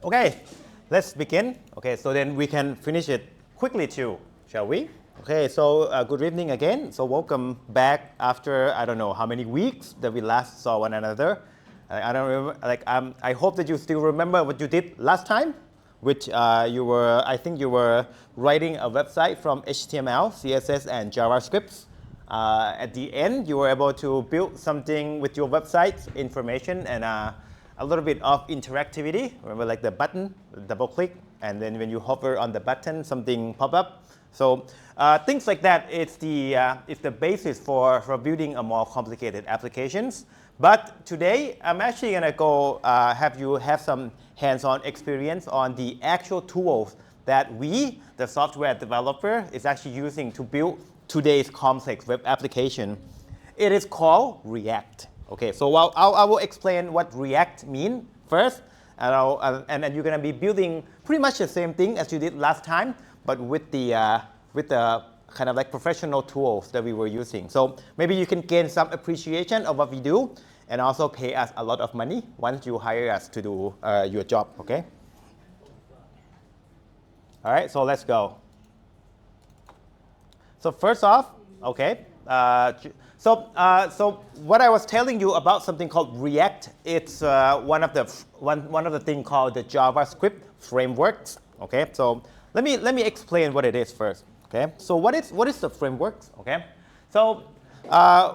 Okay, let's begin. Okay, so then we can finish it quickly too, shall we? Okay, so good evening again. So welcome back after I don't know how many weeks that we last saw one another. I don't remember. I hope that you still remember what you did last time, which I think you were writing a website from HTML, CSS, and JavaScript. At the end, you were able to build something with your website information and a little bit of interactivity. Remember, like the button, double click, and then when you hover on the button, something pop up. So things like that, it's the basis for building a more complicated applications. But today, I'm actually going to go have you have some hands-on experience on the actual tools that we, the software developer, is actually using to build today's complex web application. It is called React. Okay, so I will explain what React means first, and then you're going to be building pretty much the same thing as you did last time, but with the kind of like professional tools that we were using. So maybe you can gain some appreciation of what we do, and also pay us a lot of money once you hire us to do your job. Okay. All right, so let's go. So first off, okay. So what I was telling you about something called React, it's one of the thing called the JavaScript frameworks. Okay, so let me explain what it is first. Okay, so what is the frameworks? Okay, so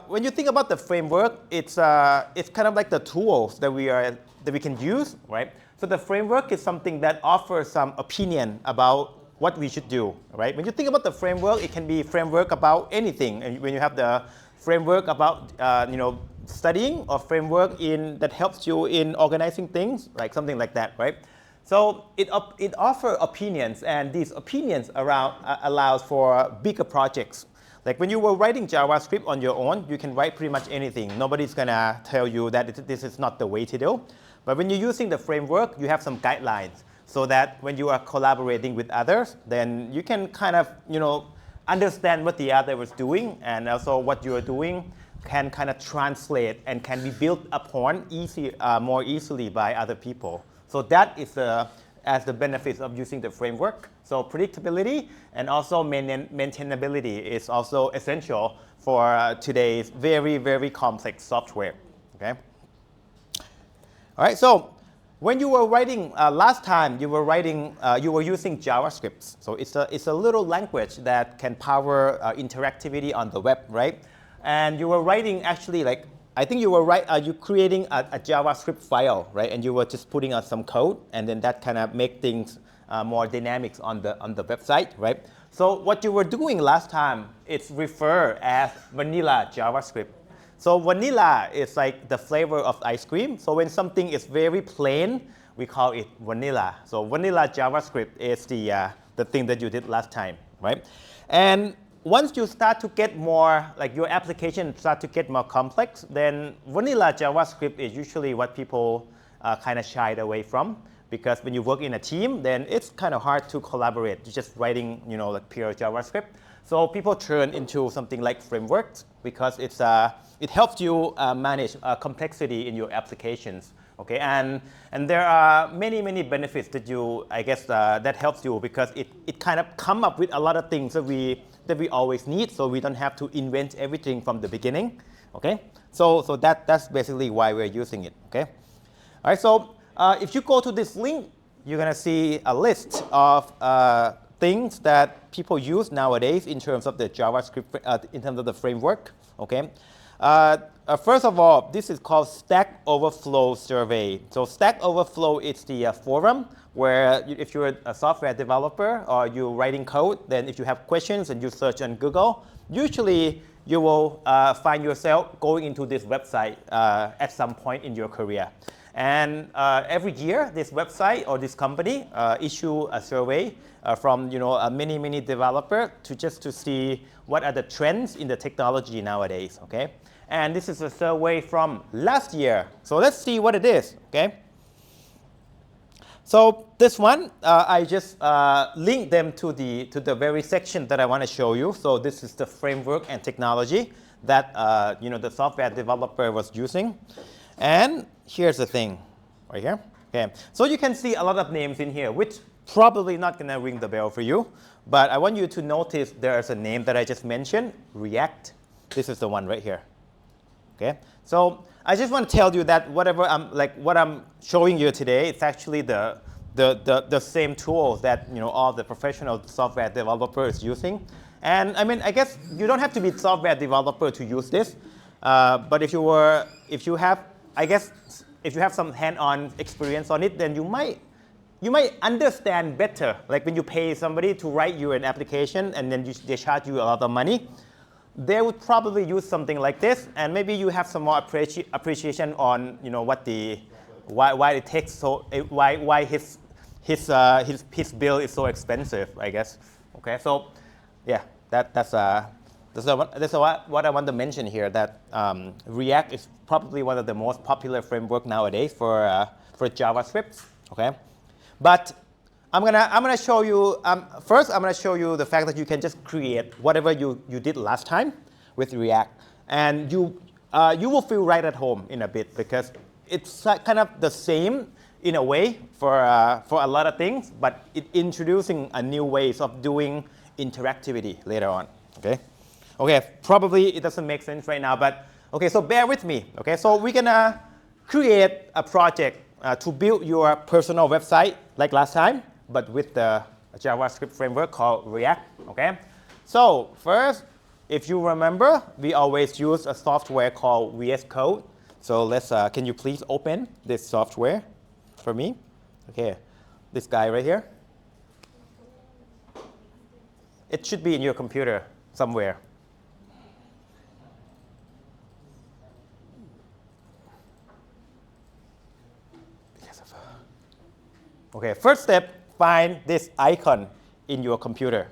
when you think about the framework, it's kind of like the tools that we can use, right? So the framework is something that offers some opinion about what we should do, right? When you think about the framework, it can be framework about anything. And when you have the framework about studying, or framework that helps you in organizing things, like something like that, right? So it offers opinions, and these opinions allows for bigger projects. Like when you were writing JavaScript on your own, you can write pretty much anything. Nobody's gonna tell you that this is not the way to do. But when you're using the framework, you have some guidelines, so that when you are collaborating with others, then you can kind of understand what the other was doing, and also what you are doing can kind of translate and can be built upon more easily by other people. So that is as the benefits of using the framework. So predictability and also maintainability is also essential for today's very, very complex software. Okay. All right. So when you were writing last time, you were using JavaScript. So it's a little language that can power interactivity on the web, right? And you were writing actually I think you were you creating a JavaScript file, right? And you were just putting out some code, and then that kind of make things more dynamics on the website, right? So what you were doing last time, it's referred as vanilla JavaScript. So vanilla is like the flavor of ice cream. So when something is very plain, we call it vanilla. So vanilla JavaScript is the thing that you did last time, right? And once you start to get more, like your application start to get more complex, then vanilla JavaScript is usually what people kind of shied away from. Because when you work in a team, then it's kind of hard to collaborate. You're just writing, like pure JavaScript. So people turn into something like frameworks, because it helps you manage complexity in your applications. Okay, and there are many benefits that that helps you, because it kind of come up with a lot of things that we always need, so we don't have to invent everything from the beginning. Okay, so that's basically why we're using it. Okay, all right. So if you go to this link, you're gonna see a list of things that people use nowadays in terms of the JavaScript, in terms of the framework. Okay. First of all, this is called Stack Overflow survey. So Stack Overflow is the forum where if you're a software developer or you're writing code, then if you have questions and you search on Google, usually you will find yourself going into this website at some point in your career. And every year, this website or this company issue a survey from many developers to see what are the trends in the technology nowadays. Okay, and this is a survey from last year. So let's see what it is. Okay. So this one, I just linked them to the very section that I want to show you. So this is the framework and technology that the software developer was using. And here's the thing, right here. Okay, so you can see a lot of names in here, which probably not gonna ring the bell for you, but I want you to notice there's a name that I just mentioned, React. This is the one right here. Okay, so I just want to tell you that whatever what I'm showing you today, it's actually the same tools that all the professional software developers using. And I mean, I guess you don't have to be a software developer to use this, but if you have some hand-on experience on it, then you might understand better. Like when you pay somebody to write you an application and then they charge you a lot of money, they would probably use something like this, and maybe you have some more appreciation on why it takes so why his bill is so expensive, I guess. Okay, so yeah, that's what I want to mention here. That React is probably one of the most popular framework nowadays for JavaScript. Okay, but I'm gonna show you first. I'm gonna show you the fact that you can just create whatever you did last time with React, and you will feel right at home in a bit because it's kind of the same in a way for a lot of things, but it's introducing a new ways of doing interactivity later on. Okay, probably it doesn't make sense right now, but okay, so bear with me. Okay, so we're gonna create a project to build your personal website like last time, but with the JavaScript framework called React. Okay, so first, if you remember, we always use a software called VS Code. So let's can you please open this software for me? Okay, this guy right here. It should be in your computer somewhere. Okay, first step, find this icon in your computer.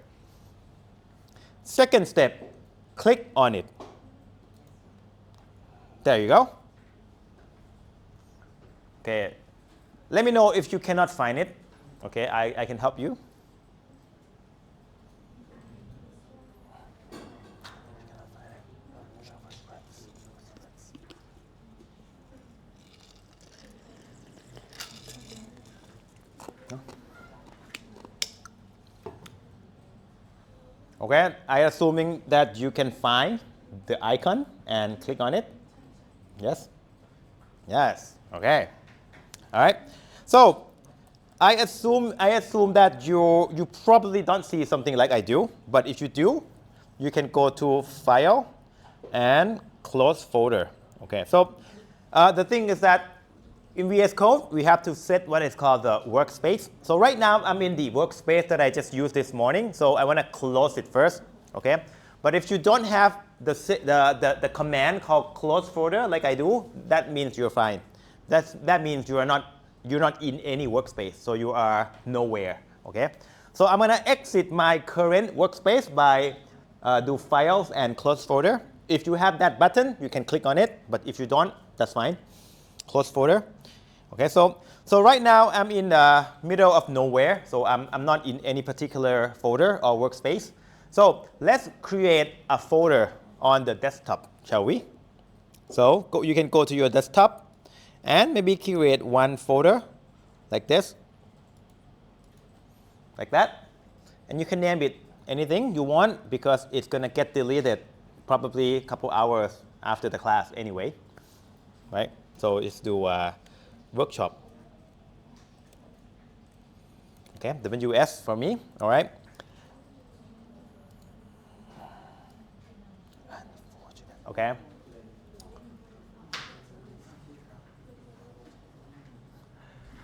Second step, click on it. There you go. Okay, let me know if you cannot find it. Okay, I can help you. Okay, I'm assuming that you can find the icon and click on it. Yes? Yes. Okay. All right. So I assume that you probably don't see something like I do, but if you do, you can go to File and Close Folder. Okay. So the thing is that in VS Code, we have to set what is called the workspace. So right now, I'm in the workspace that I just used this morning. So I want to close it first, okay? But if you don't have the command called close folder like I do, that means you're fine. That means you're not in any workspace. So you are nowhere, okay? So I'm going to exit my current workspace by do Files and Close Folder. If you have that button, you can click on it. But if you don't, that's fine. Close folder. Okay, so right now I'm in the middle of nowhere, so I'm not in any particular folder or workspace. So let's create a folder on the desktop, shall we? So you can go to your desktop and maybe create one folder like this, like that, and you can name it anything you want because it's gonna get deleted probably a couple hours after the class anyway, right? So let's do workshop. Okay, WS for me, all right. Okay.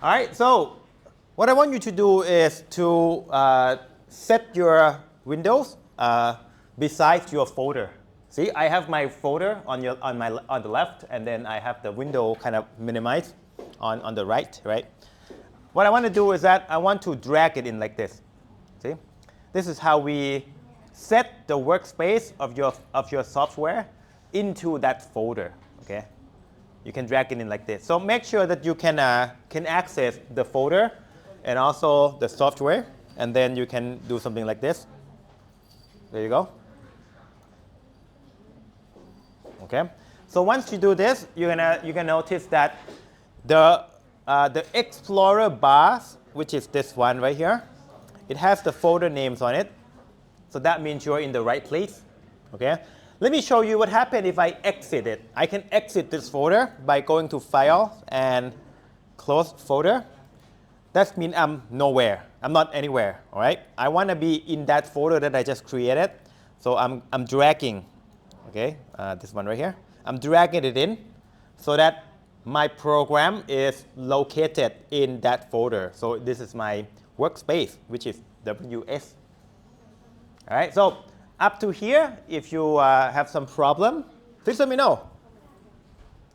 All right, so what I want you to do is to set your windows beside your folder. See, I have my folder on the left, and then I have the window kind of minimized on the right, right? What I want to do is that I want to drag it in like this. See, this is how we set the workspace of your software into that folder. Okay, you can drag it in like this. So make sure that you can access the folder and also the software, and then you can do something like this. There you go. Okay, so once you do this, you're gonna notice that the Explorer bars, which is this one right here, it has the folder names on it. So that means you're in the right place. Okay? Let me show you what happens if I exit it. I can exit this folder by going to File and Close Folder. That means I'm nowhere. I'm not anywhere. All right? I want to be in that folder that I just created. So I'm dragging, okay, this one right here. I'm dragging it in so that my program is located in that folder. So this is my workspace, which is WS. All right, so up to here, if you have some problem, please let me know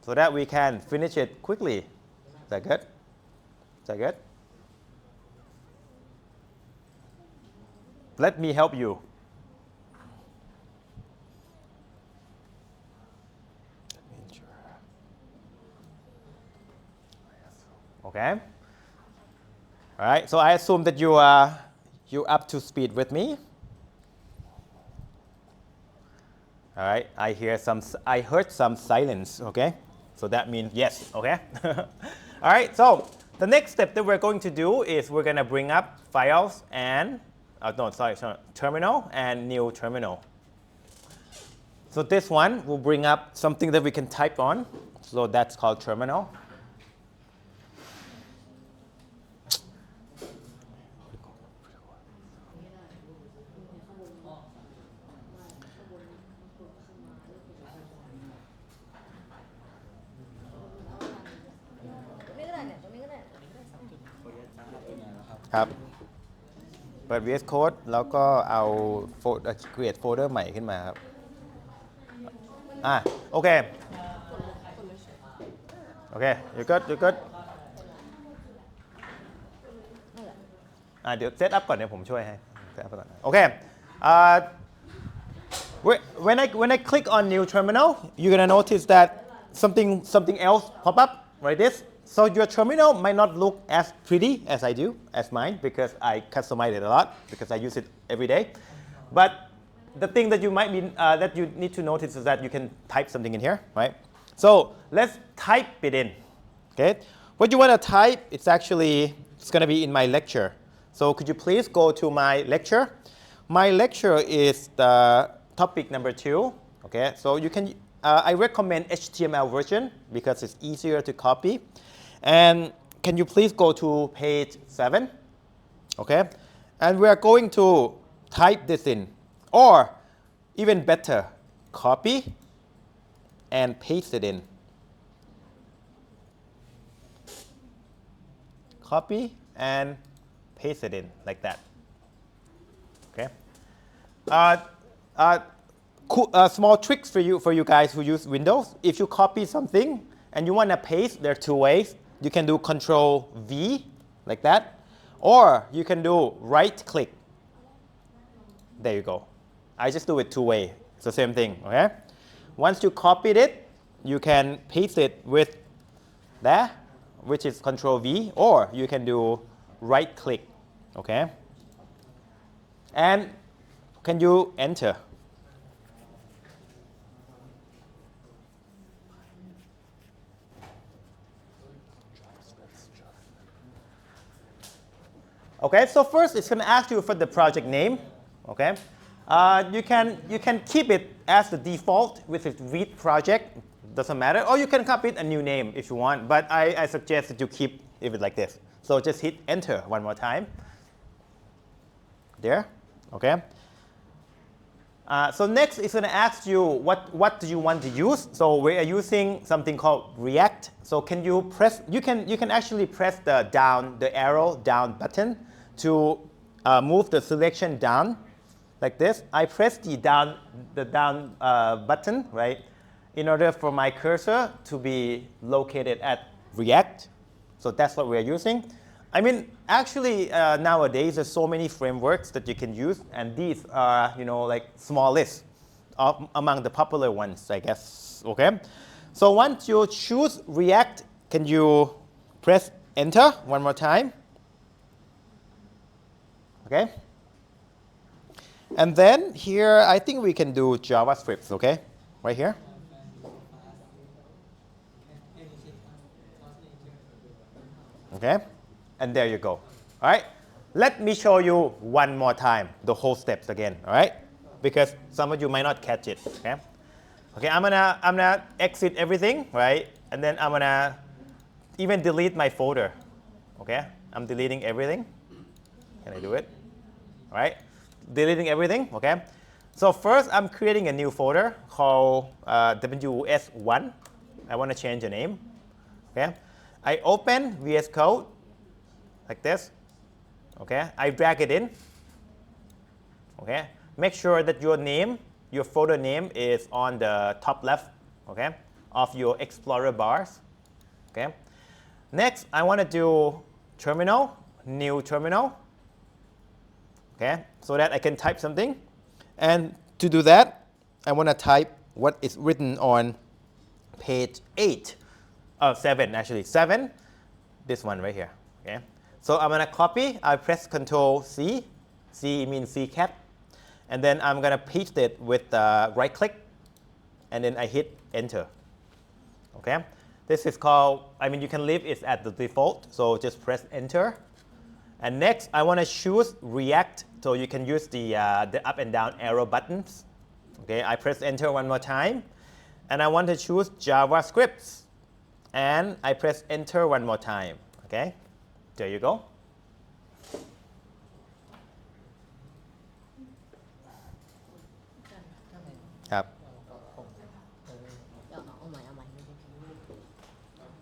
so that we can finish it quickly. Is that good? Is that good? Let me help you. Okay. All right. So I assume that you're up to speed with me. All right. I heard some silence. Okay. So that means yes. Okay. All right. So the next step that we're going to do is we're going to bring up files and terminal and new terminal. So this one will bring up something that we can type on. So that's called terminal.ครับเปิด VS Code แล้วก็เอาcreate folder ใหม่ขึ้นมาครับโอเคโอเค you good เดี๋ยวเซตอัพก่อนเดี๋ยวผมช่วยให้เซตอัพก่อนโอเค when I click on new terminal you're gonna notice that something else pop up like this. So your terminal might not look as pretty as I do, as mine, because I customize it a lot, because I use it every day. But the thing that you might be, that you need to notice is that you can type something in here, right? So let's type it in, okay? What you want to type, it's going to be in my lecture. So could you please go to my lecture? My lecture is the topic number 2, okay? So you can, I recommend HTML version because it's easier to copy. And can you please go to page 7? Okay? And we are going to type this in. Or, even better, copy and paste it in. Copy and paste it in, like that. Okay? Small tricks for you guys who use Windows. If you copy something and you want to paste, there are 2 ways. You can do Control V, like that. Or you can do right click. There you go. I just do it 2 ways. It's the same thing, okay? Once you copied it, you can paste it with there, which is Control V, or you can do right click, okay? And can you enter? Okay, so first it's going to ask you for the project name. Okay, you can keep it as the default with its read project, doesn't matter, or you can copy it a new name if you want. But I suggest that you keep it like this. So just hit enter one more time. There, okay. So next it's going to ask you what do you want to use. So we are using something called React. So can you press? You can actually press the arrow down button to move the selection down, like this. I press the down button, right, in order for my cursor to be located at React. So that's what we are using. I mean, actually, nowadays there's so many frameworks that you can use, and these are, like small list among the popular ones, I guess. Okay. So once you choose React, can you press enter one more time? Okay. And then here, I think we can do JavaScript. Okay, right here. Okay, and there you go. All right, let me show you one more time the whole steps again. All right, because some of you might not catch it. Okay, okay, I'm gonna exit everything, right, and then I'm gonna even delete my folder. Okay, I'm deleting everything. Can I do it? All right, deleting everything. Okay, so first I'm creating a new folder called WS1. I want to change the name. Okay, I open VS Code like this. Okay, I drag it in. Okay, make sure that your name, your folder name is on the top left. Okay, of your Explorer bars. Okay, next I want to do terminal, new terminal. Okay, so that I can type something, and to do that, I want to type what is written on page 8. 7 actually, 7, this one right here. Okay, so I'm going to copy, I press Control C, C means C cat, and then I'm going to paste it with right click, and then I hit enter. Okay, this is called, I mean you can leave it at the default, so just press enter. And next I want to choose React, so you can use the up and down arrow buttons. Okay, I press enter one more time, and I want to choose JavaScript. And I press enter one more time. Okay, there you go. ครับ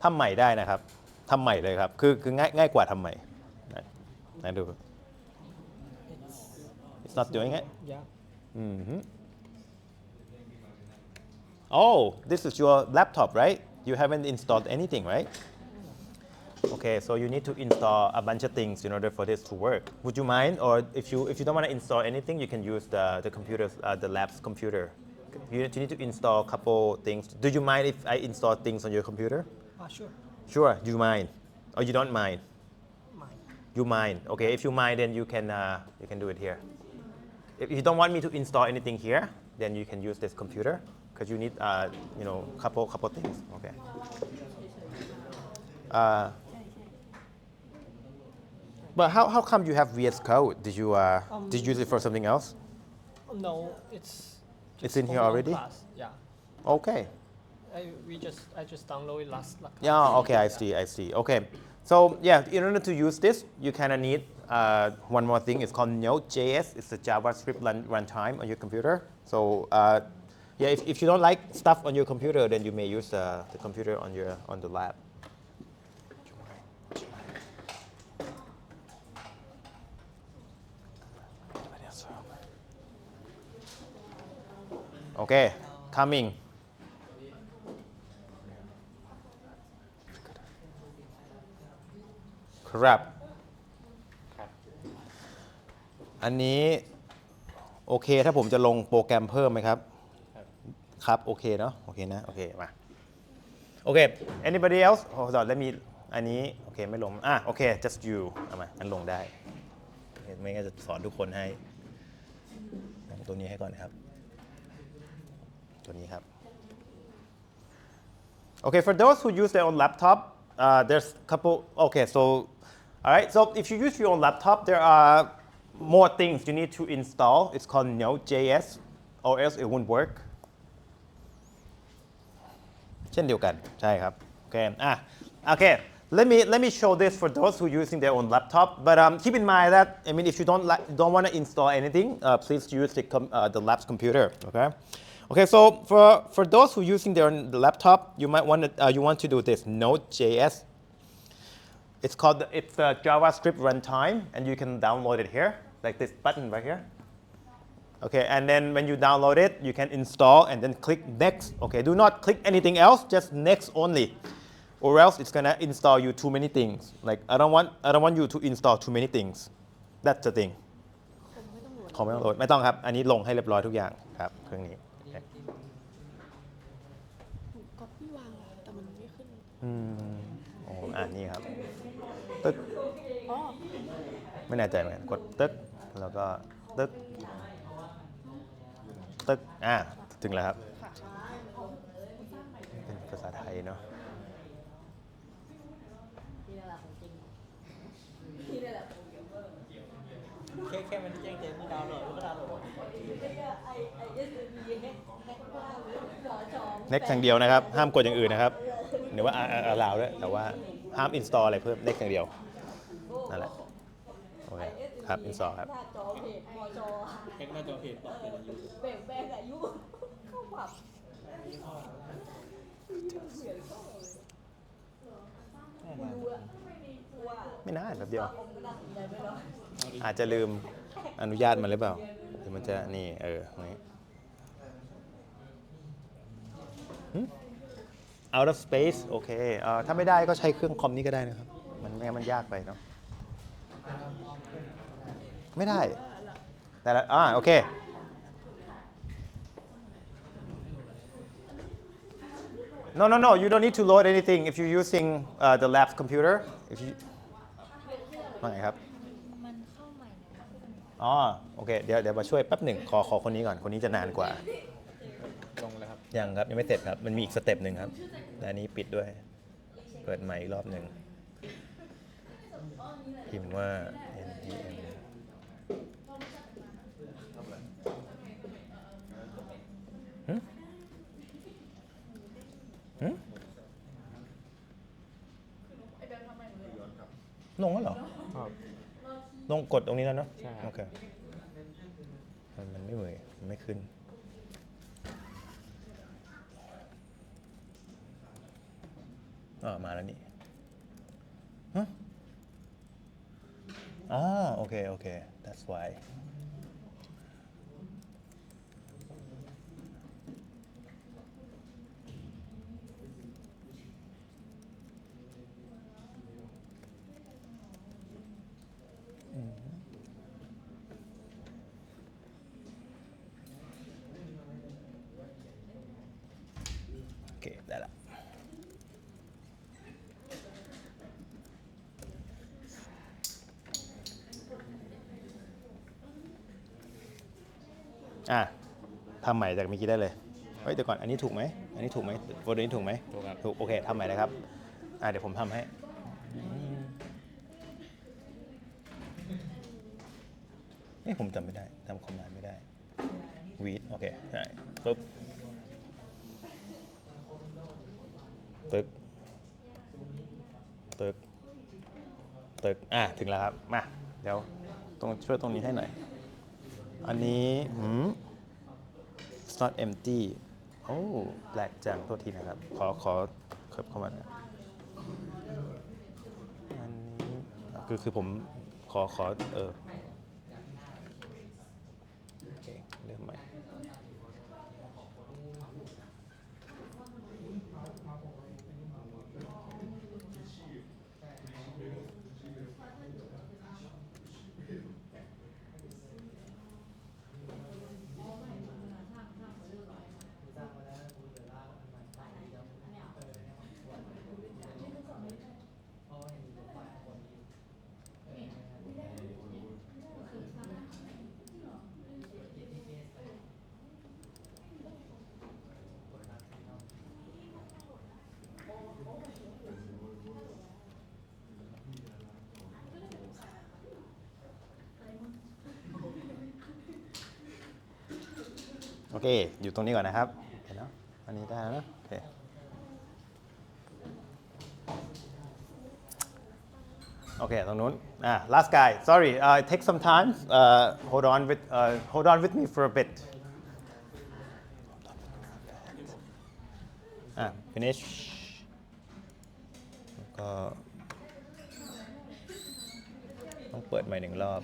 ทำใหม่ได้นะครับทำใหม่เลยครับคือง่ายกว่าทำใหม่นะดู It's not doing it? Yeah. Oh, this is your laptop, right? You haven't installed anything, right? Okay, so you need to install a bunch of things in order for this to work. Would you mind, or if you don't want to install anything, you can use the computer, the lab's computer. You need to install a couple things. Do you mind if I install things on your computer? Sure. Sure. Do you mind, or you don't mind? Mind. You mind. Okay, if you mind, then you can do it here. If you don't want me to install anything here, then you can use this computer. Because you need, couple things. Okay. But how come you have VS Code? Did you use it for something else? No, it's in here already? Class. Yeah. Okay. I just downloaded last. Yeah. Okay. I see. Okay. So yeah, in order to use this, you kind of need one more thing. It's called Node.js. It's a JavaScript runtime on your computer. So yeah, if you don't like stuff on your computer, then you may use the computer on the lab. Okay, coming. ครับ อันนี้โอเคถ้าผมจะลงโปรแกรมเพิ่มไหมครับ ครับ โอเคเนาะ โอเคนะ โอเค มา โอเค anybody else hold on let me อันนี้ โอเค ไม่ลง โอเค just you เอามาอันลงได้ ไม่งั้นจะสอนทุกคนให้ตัวนี้ให้ก่อนนะครับ ตัวนี้ครับ Okay, for those who use their own laptop, there's a couple, okay, so, all right, so if you use your own laptop, there are more things you need to install. It's called Node.js, or else it won't work. เช่นเดียวกัน ใช่ครับ Okay, okay, let me show this for those who are using their own laptop. But keep in mind that, I mean, if you don't want to install anything, please use the lab's computer, okay? Okay, so for those who are using the laptop, you might want to do this Node.js. It's the JavaScript runtime, and you can download it here, like this button right here. Okay, and then when you download it, you can install and then click next. Okay, do not click anything else, just next only, or else it's gonna install you too many things. Like I don't want you to install too many things. That's the thing. ขอไม่ต้องโหลดไม่ต้องครับ อันนี้ลงให้เรียบร้อยทุกอย่างครับเครื่องนี้ก๊อปปี้วางแต่มันไม่ขึ้นนี่ครับตึ๊กไม่แน่ใจเหมือนกันกดตึ๊กแล้วก็ตึ๊กตึ๊กถึงแล้วครับเป็นภาษาไทยเนาะ next อย่างเดียวนะครับห้ามกดอย่างอื่นนะครับหรือว่าallow ด้วยแต่ว่าห้าม install อะไรเพิ่ม next อย่างเดียวนั่นแหละโอเคครับ install ครับ หน้าจอเพจมจแฮกหน้าจอเพจบอกเป็นอายุ แบ่งแบ่งอายุเข้าปรับ ดูอะว่า ไม่นานแบบเดียว ผมก็น่าสนใจไหมเนาะ อาจจะลืมอนุญาตมันหรือเปล่าหรือมันจะนี่ตรงนี้ out of space โอเคถ้าไม่ได้ก็ใช้เครื่องคอมนี้ก็ได้นะครับมันไม่งั้นมันยากไปเนาะไม่ได้แต่ละโอเค No, you don't need to load anything if you're using the lab's computer if you ว่าไงครับมันเข้าใหม่นะโอเคเดี๋ยวมาช่วยแป๊บหนึ่งขอคนนี้ก่อนคนนี้จะนานกว่า ลงแล้วครับ ยังครับยังไม่เสร็จครับมันมีอีกสเต็ปหนึ่งครับและอันนี้ปิดด้วยเปิดใหม่อีกรอบหนึ่งพิมพ์ว่า npm ลงแล้วเหรอ ครับ ลงกดตรงนี้แล้วเนาะ ใช่ครับ โอเคมันไม่เหมือนมันไม่ขึ้นมาแล้วนี่ฮะโอเค that's why โอเคได้ละทำใหม่จากเมื่อกี้ได้เลยเฮ้ยเดี๋ยวก่อนอันนี้ถูกไหมอันนี้ถูกไหมโฟลเดอร์นี้ถูกไหม ถูกครับ ถูกโอเคทำใหม่เลยครับเดี๋ยวผมทำให้ผมจำไม่ได้ทำคอมมานด์ไม่ได้วีดโอเคใช่ปึ๊บตึกถึงแล้วครับมาเดี๋ยวช่วยตรงนี้ให้หน่อยอันนี้it's not empty โอ้แปลกจังโทษทีนะครับขอเคิร์ฟเข้ามานะอันนี้คือผมขอโอเคเริ่มใหม่โอเคอยู่ตรงนี้ก่อนนะครับเห็นแล้วอันนี้ได้แล้วนะโอเคโอเคตรงนู้นlast guy sorry take some time hold on with me for a bit finish แล้วก็ต้องเปิดใหม่หนึ่งรอบ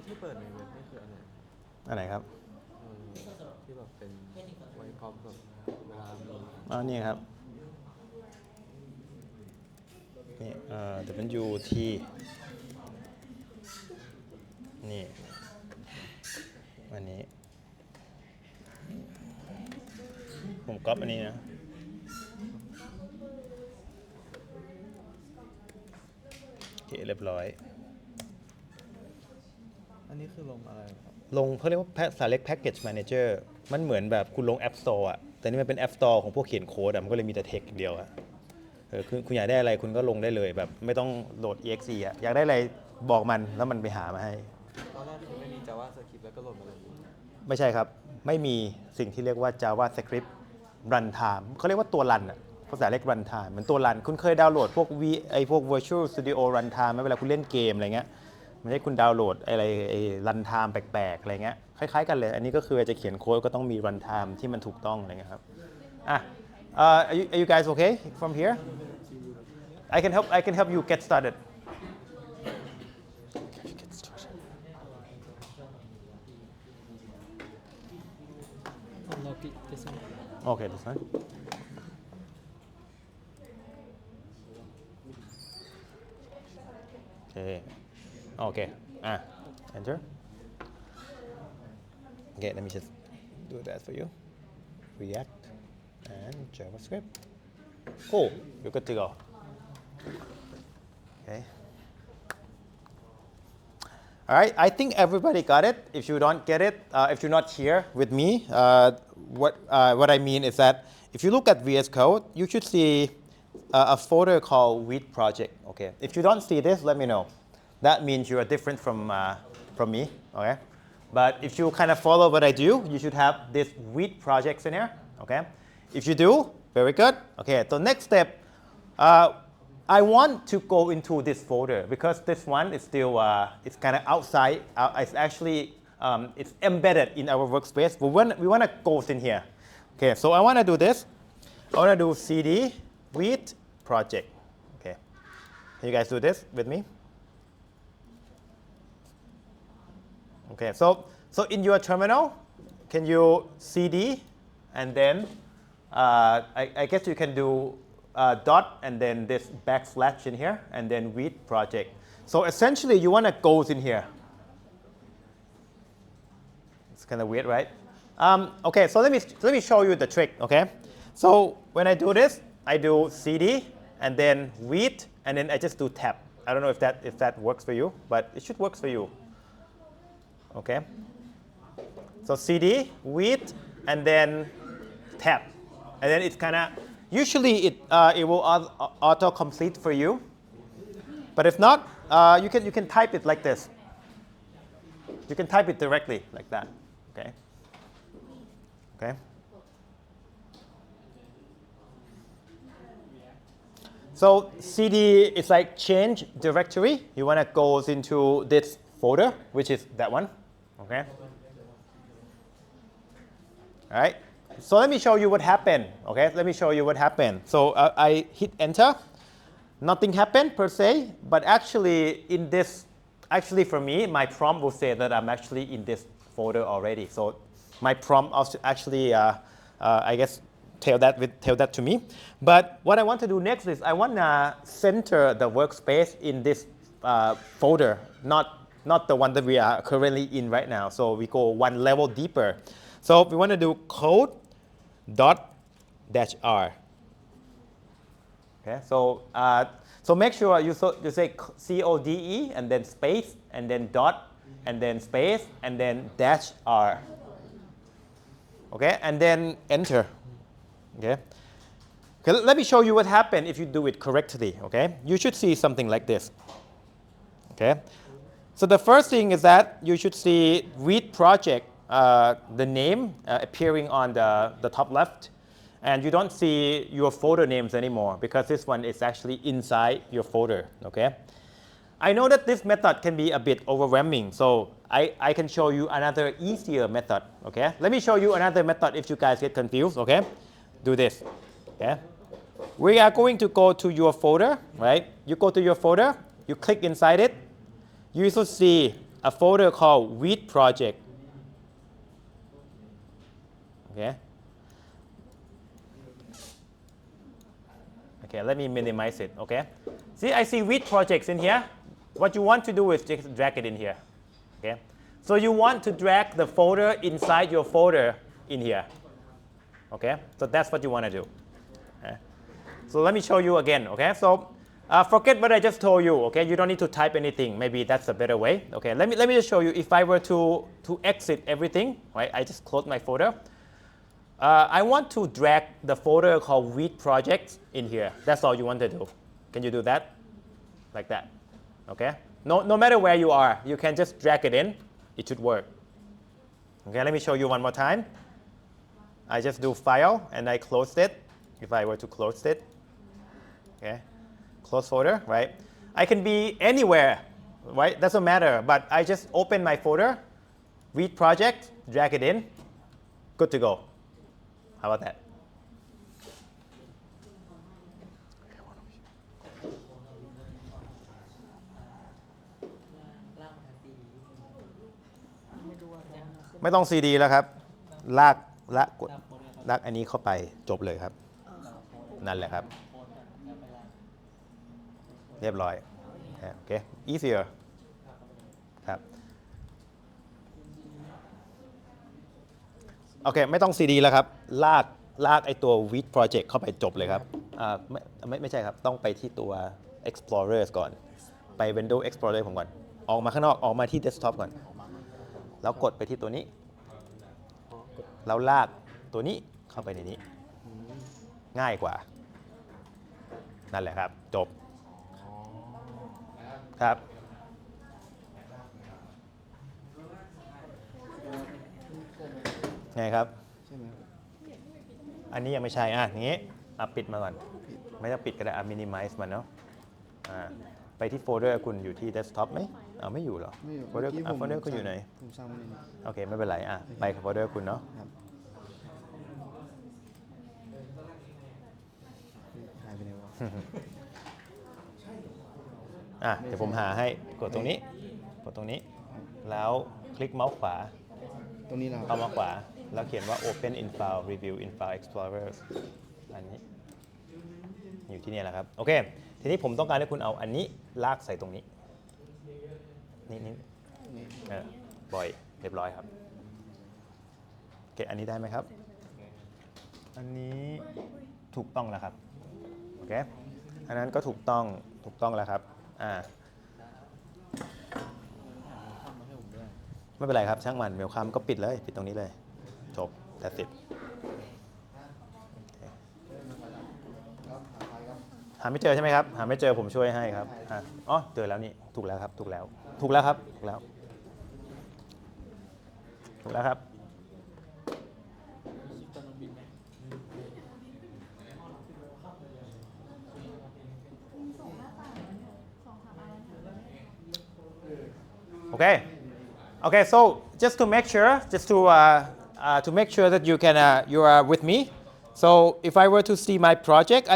ที่เปิดในเว็บนี่คืออันไหน อันไหนครับ ที่แบบเป็นไว้พร้อมกับเวลามี นี่ครับ นี่WT นี่อันนี้ผมก๊อปอันนี้นะโอเคเรียบร้อย อันนี้คือลงอะไรครับ ลงเขาเรียกว่า Select Package Manager มันเหมือนแบบคุณลง App Store อะแต่นี่มันเป็น App Store ของพวกเขียนโค้ดอะมันก็เลยมีแต่ text อย่างเดียวอะคุณอยากได้อะไรคุณก็ลงได้เลยแบบไม่ต้องโหลด exe อะอยากได้อะไรบอกมันแล้วมันไปหามาให้ ตอนแรกคือไม่มี JavaScript แล้วก็โหลดมาเลย ไม่ใช่ครับ ไม่มีสิ่งที่เรียกว่า JavaScript Runtime เขาเรียกว่าตัวรันอะภาษาเรียก Runtime เหมือนตัวรันคุณเคยดาวน์โหลดพวกพวก Virtual Studio Runtime ไหมเวลาคุณเล่นเกมอะไรเงี้ยไม่ใช่คุณดาวน์โหลดอะไรRuntime แปลกๆอะไรเงี้ยคล้ายๆกันเลยอันนี้ก็คือจะเขียนโค้ดก็ต้องมี Runtime ที่มันถูกต้องอะไรเงี้ยครับอ่ะare you guys okay from here I can help you get started Oh, no, this one. okay this one okay enter okay let me just do that for you React and JavaScript cool you're good to go okay all right I think everybody got it if you don't get it if you're not here with me what I mean is that if you look at VS Code you should see a folder called Weed project okay if you don't see this let me know that means you are different from me okay but if you kind of follow what I do you should have this Weed projects in here okay if you do very good okay so next step I want to go into this folder because this one is still it's kind of outside it's actually it's embedded in our workspace but we want to go in here okay so I want to do this I want to do cd Weed project okay can you guys do this with me okay so in your terminal can you cd and then I guess you can do dot and then this backslash in here and then Weed project so essentially you want to go in here it's kind of weird right okay so let me show you the trick okay so when I do this I do cd and then Weed and then I just do tab I don't know if that works for you but it should work for you okay so cd Weed and then tab and then it's kind of usually it will auto complete for you but if not you can type it like this you can type it directly like that okay so cd is like change directory you want to go into this folder which is that one okay all right so let me show you what happened okay let me show you what happened so I hit enter nothing happened per se but actually in this actually for me my prompt will say that I'm actually in this folder already so my prompt also actually I guess tell that to me but what I want to do next is I want to center the workspace in this folder not the one that we are currently in right now so we go one level deeper so we want to do code dot dash r okay so make sure you say code and then space and then dot and then space and then dash r okay and then enter okay let me show you what happened if you do it correctly okay you should see something like this okay so the first thing is that you should see Weed project the name appearing on the top left and you don't see your folder names anymore because this one is actually inside your folder okay I know that this method can be a bit overwhelming so I can show you another easier method okay let me show you another method if you guys get confused okay do this okay we are going to go to your folder right you go to your folder you click inside it you should see a folder called Weed project okay let me minimize it okay See, I see Wheat projects in here. What you want to do is just drag it in here. Okay? So you want to drag the folder inside your folder in here. Okay? So that's what you want to do. Okay? So let me show you again. Okay? So forget what I just told you. Okay? You don't need to type anything. Maybe that's a better way. Okay? Let me just show you. If I were to exit everything, right? I just close my folder. I want to drag the folder called Wheat projects in here. That's all you want to do. Can you do that? Like that. Okay? No matter where you are, you can just drag it in. It should work. Okay, let me show you one more time. I just do File, and I close it. If I were to close it, okay, close folder, right? I can be anywhere, right? Doesn't matter, but I just open my folder, Wheat project, drag it in, good to go. How about that?ไม่ต้อง CD แล้วครับลากอันนี้เข้าไปจบเลยครับนั่นแหละครับเรียบร้อยโอเค easier ครับโอเคไม่ต้อง CD แล้วครับลากไอตัว Wheat project เข้าไปจบเลยครับไม่ใช่ครับต้องไปที่ตัว Explorer ก่อนไป Windows Explorer ผมก่อนออกมาข้างนอกออกมาที่ Desktop ก่อนแล้วกดไปที่ตัวนี้แล้วลากตัวนี้เข้าไปในนี้ง่ายกว่านั่นแหละครับจบครับไงครับอันนี้ยังไม่ใช่อย่างนี้ปิดมาก่อนไม่ต้องปิดก็ได้minimize มันเนาะไปที่โฟลเดอร์คุณอยู่ที่ Desktop ไหมไม่อยู่หรอโฟลเดอร์คุณอยู่ไหนผมสร้างมันนี่โอเคไม่เป็นไรไปโฟลเดอร์คุณเนาะหายไปไหนวะ เดี๋ยวผมหาให้กดตรงนี้แล้วคลิกเมาส์ขวาตรงนี้เราเข้ามาขวาแล้วเขียนว่า Open in File Review in File Explorer อันนี้อยู่ที่นี่แหละครับโอเคทีนี้ผมต้องการให้คุณเอาอันนี้ลากใส่ตรงนี้นี่บ่อยเรียบร้อยครับโอเคอันนี้ได้ไหมครับอันนี้ถูกต้องแล้วครับโอเคอันนั้นก็ถูกต้องแล้วครับไม่เป็นไรครับช่างมันเวลคัมก็ปิดเลยปิดตรงนี้เลยจบแต่ติดหาไม่เจอใช่ไหมครับหาไม่เจอผมช่วยให้ครับเจอแล้วนี่ถูกแล้วครับถูกแล้วครับถูกแล้วครับOkay, so just to make sure, to make sure that you are with me. So if I were to see my project,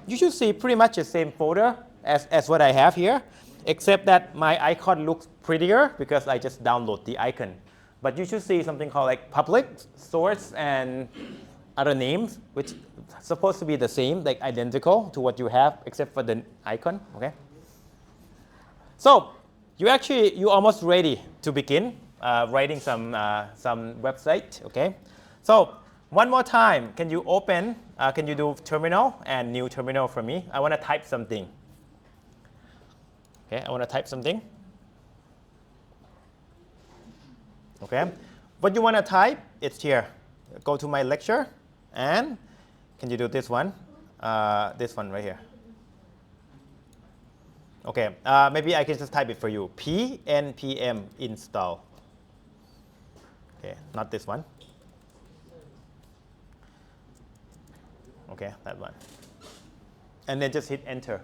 you should see pretty much the same folder as what I have here, except that my icon looks prettier because I just download the icon. But you should see something called like public, source, and other names, which is supposed to be the same, like identical to what you have, except for the icon. Okay. So you're almost ready to begin writing some website. Okay. So one more time, can you do terminal and new terminal for me? I want to type something. Okay, I want to type something. Okay, what you want to type, it's here. Go to my lecture, and can you do this one? This one right here. Okay, maybe I can just type it for you. npm install. Okay, not this one. Okay, that one. And then just hit enter.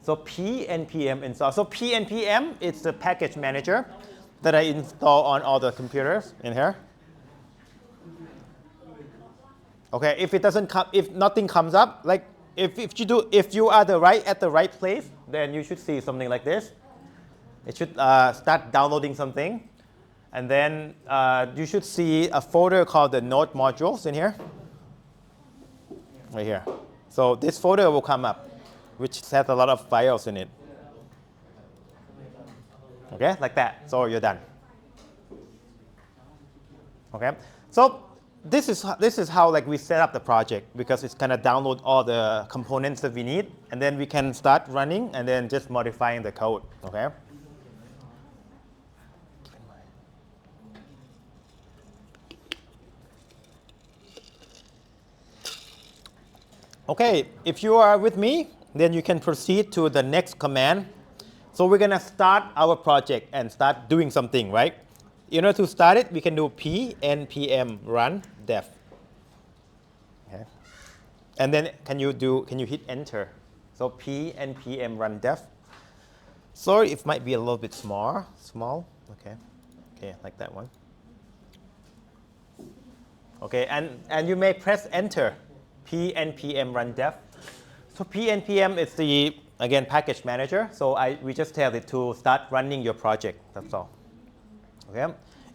So npm install. So npm is the package manager that I install on all the computers in here. Okay, if it doesn't come, if nothing comes up, like if you are at the right place, then you should see something like this. It should start downloading something, and then you should see a folder called the node modules in here, right here. So this folder will come up. which has a lot of files in it. Okay, like that. So you're done. Okay, so this is how like we set up the project, because it's gonna download all the components that we need, and then we can start running and then just modifying the code. Okay. Okay, if you are with me, then you can proceed to the next command. So we're gonna start our project and start doing something, right? In order to start it, we can do p npm run dev. Okay. And then can you hit enter? So p npm run dev. Sorry, it might be a little bit small. Okay, okay, like that one. Okay, and you may press enter. P npm run dev. So p npm is the, again, package manager. So we just tell it to start running your project. That's all. Okay.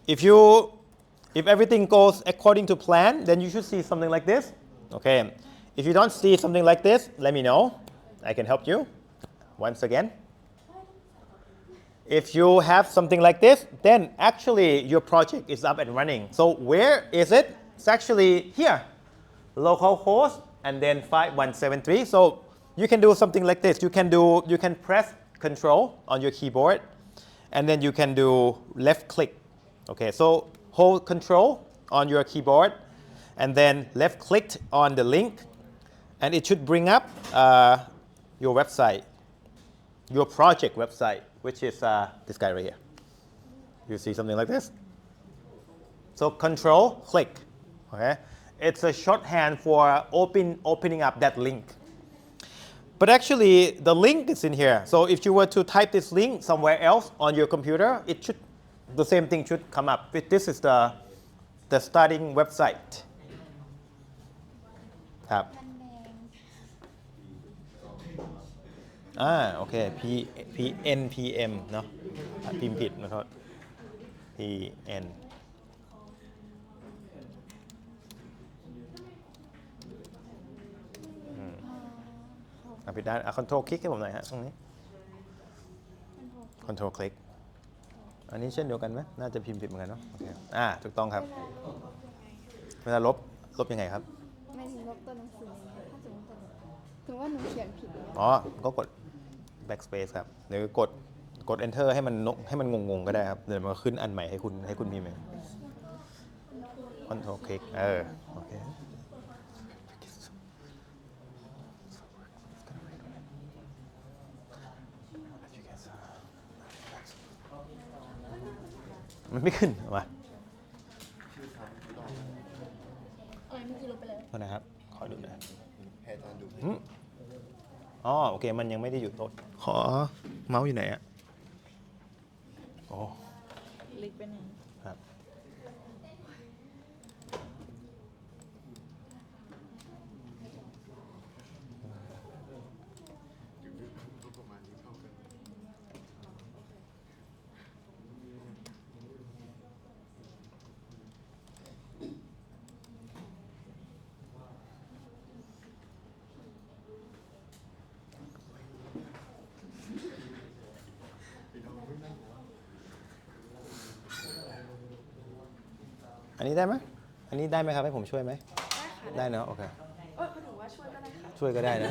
If everything goes according to plan, then you should see something like this. Okay. If you don't see something like this, let me know. I can help you. Once again. If you have something like this, then actually your project is up and running. So where is it? It's actually here. Localhost and then 5173. So you can do something like this. You can press Control on your keyboard, and then you can do left click. Okay, so hold Control on your keyboard, and then left click on the link, and it should bring up your website, your project website, which is this guy right here. You see something like this? So Control click. Okay. It's a shorthand for opening up that link. But actually, the link is in here. So if you were to type this link somewhere else on your computer, the same thing should come up. This is the starting website. ครับ โอเค npm เนาะพิมพ์ผิดนะครับ pnผิดด้านคอนโทรลคลิกให้ผมหน่อยฮะตรงนี้คอนโทรลคลิกอันนี้เช่นเดียวกันไหมน่าจะพิมพ์ผิดเหมือนกันเนาะโอเคถูกต้องครับเวลาลบยังไงครับไม่ถึงลบตัวหนังสือถ้าสมมติว่าหนูเขียนผิดก็กด backspace ครับหรือกด enter ให้มันงงๆก็ได้ครับเดี๋ยวมันขึ้นอันใหม่ให้คุณพิมพ์เองคอนโทรลคลิกโอเคมันไม่ขึ้นมาอะไรเมื่อกี้ลบไปแล้ว โทษนะครับขอดูหน่อย ให้อาจารย์ดู โอเคมันยังไม่ได้อยู่โต๊ะขอเมาส์อยู่ไหนอ่ะลิกไปไหนครับ อันนี้ได้ไหมครับให้ผมช่วยไหมได้เนาะโอเคเขาถือว่าช่วยก็ได้ค่ะช่วยก็ได้นะ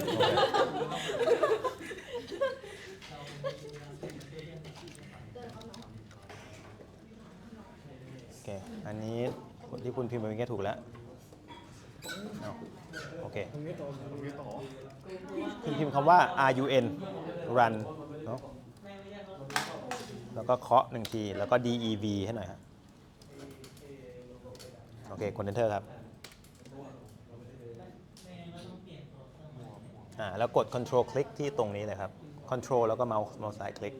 โอเคอันนี้ที่คุณพิมพ์ไปเมื่อกี้ถูกแล้วโอเคคุณพิมพ์คำว่า run run เนาะแล้วก็เคาะ1ทีแล้วก็ dev ให้หน่อยครับโอเคกด enter ครับแล้วกด control คลิกที่ตรงนี้เลยครับ control แล้วก็เมาส์ซ้ายคลิก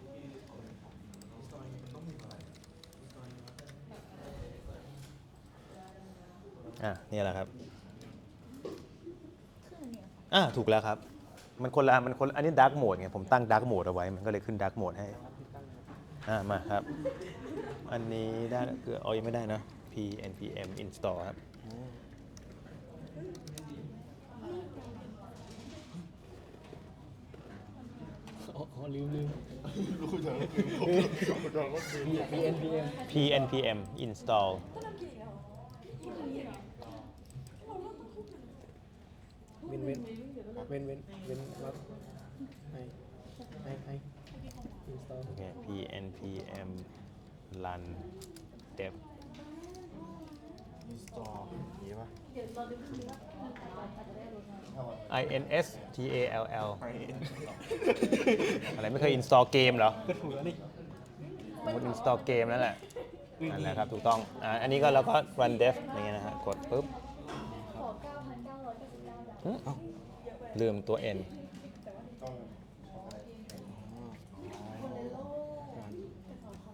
นี่แหละครับถูกแล้วครับมันคนละอันนี้ dark mode ไงผมตั้ง dark mode เอาไว้มันก็เลยขึ้น dark mode ให้มาครับอันนี้ได้คือยังไม่ได้นะ p npm install ครับ ลืม PNPM install เว้นรับให้ install โอเค PNPM run dev install อย่างนี้ป่ะ INSTALL อะไรไม่เคย install เกมเหรอ ก็ถูกแล้วนี่ สมมติ install เกมนั่นแหละนั่นแหละครับถูกต้องอันนี้ก็เราก็ run dev อย่างเงี้ยนะฮะกดปุ๊บหึเอ้าลืมตัว N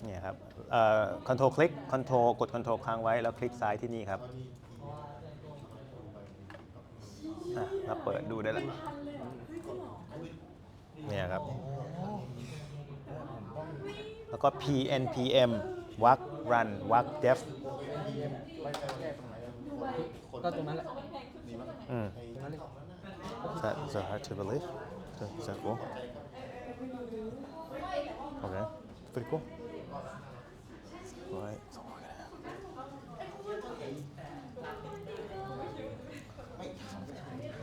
เนี่ยครับcontrol คลิก control กด control ค้างไว้แล้วคลิกซ้ายที่นี่ครับเราเปิดดูได้แล้วเนี่ยครับแล้วก็ PNPM work run work dev ก็ตรงนั้นแหละ อืม ตรงนั้นเลย Is that hard to believe? Is that cool? Okay, pretty cool. Alright, so we're gonna.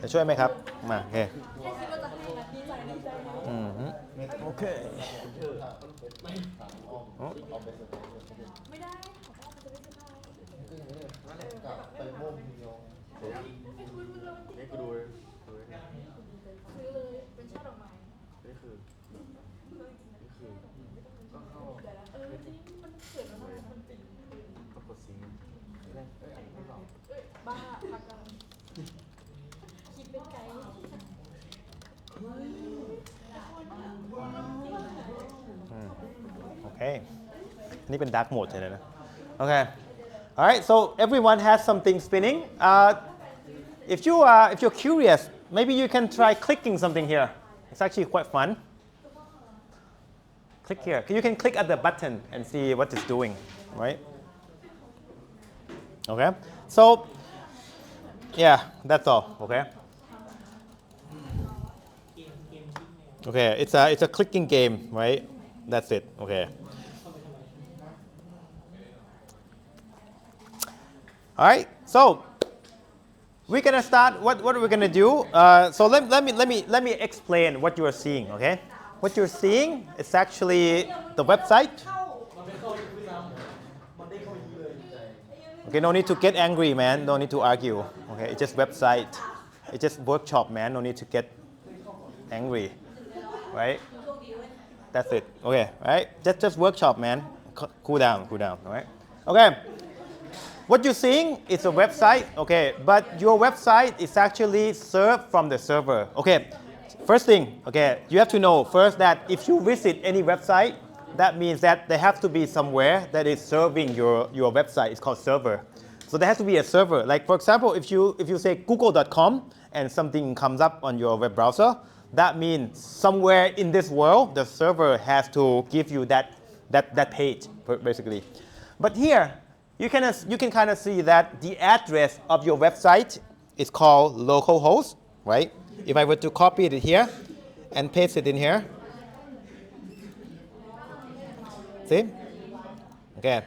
จะช่วยไหมครับ มาโอเคโอเคอ๋อ นี่กูดูนี่คือก็กดซิงค์ บ้าพักกันคิดเป็นไกด์ Okay. นี่เป็น dark mode ใช่ไหมนะ Okay. Alright, so everyone has something spinning. If you're curious, maybe you can try clicking something here. It's actually quite fun. Click here. You can click at the button and see what it's doing, right? Okay. So, yeah, that's all. Okay. Okay, it's a clicking game, right? That's it. Okay. All right. So we're gonna start. What are we gonna do? So let me explain what you are seeing. Okay. What you're seeing is actually the website. Okay. No need to get angry, man. No need to argue. Okay. It's just website. It's just workshop, man. No need to get angry. Right? That's it. Okay, right? Just workshop, man. Cool down, all right? Okay. What you're seeing is a website, okay, but your website is actually served from the server. Okay, first thing, okay, you have to know first that if you visit any website, that means that there has to be somewhere that is serving your website. It's called server. So there has to be a server. Like for example, if you say google.com and something comes up on your web browser, that means somewhere in this world, the server has to give you that page, basically. But here, you can kind of see that the address of your website is called localhost, right? If I were to copy it here and paste it in here, see? Okay.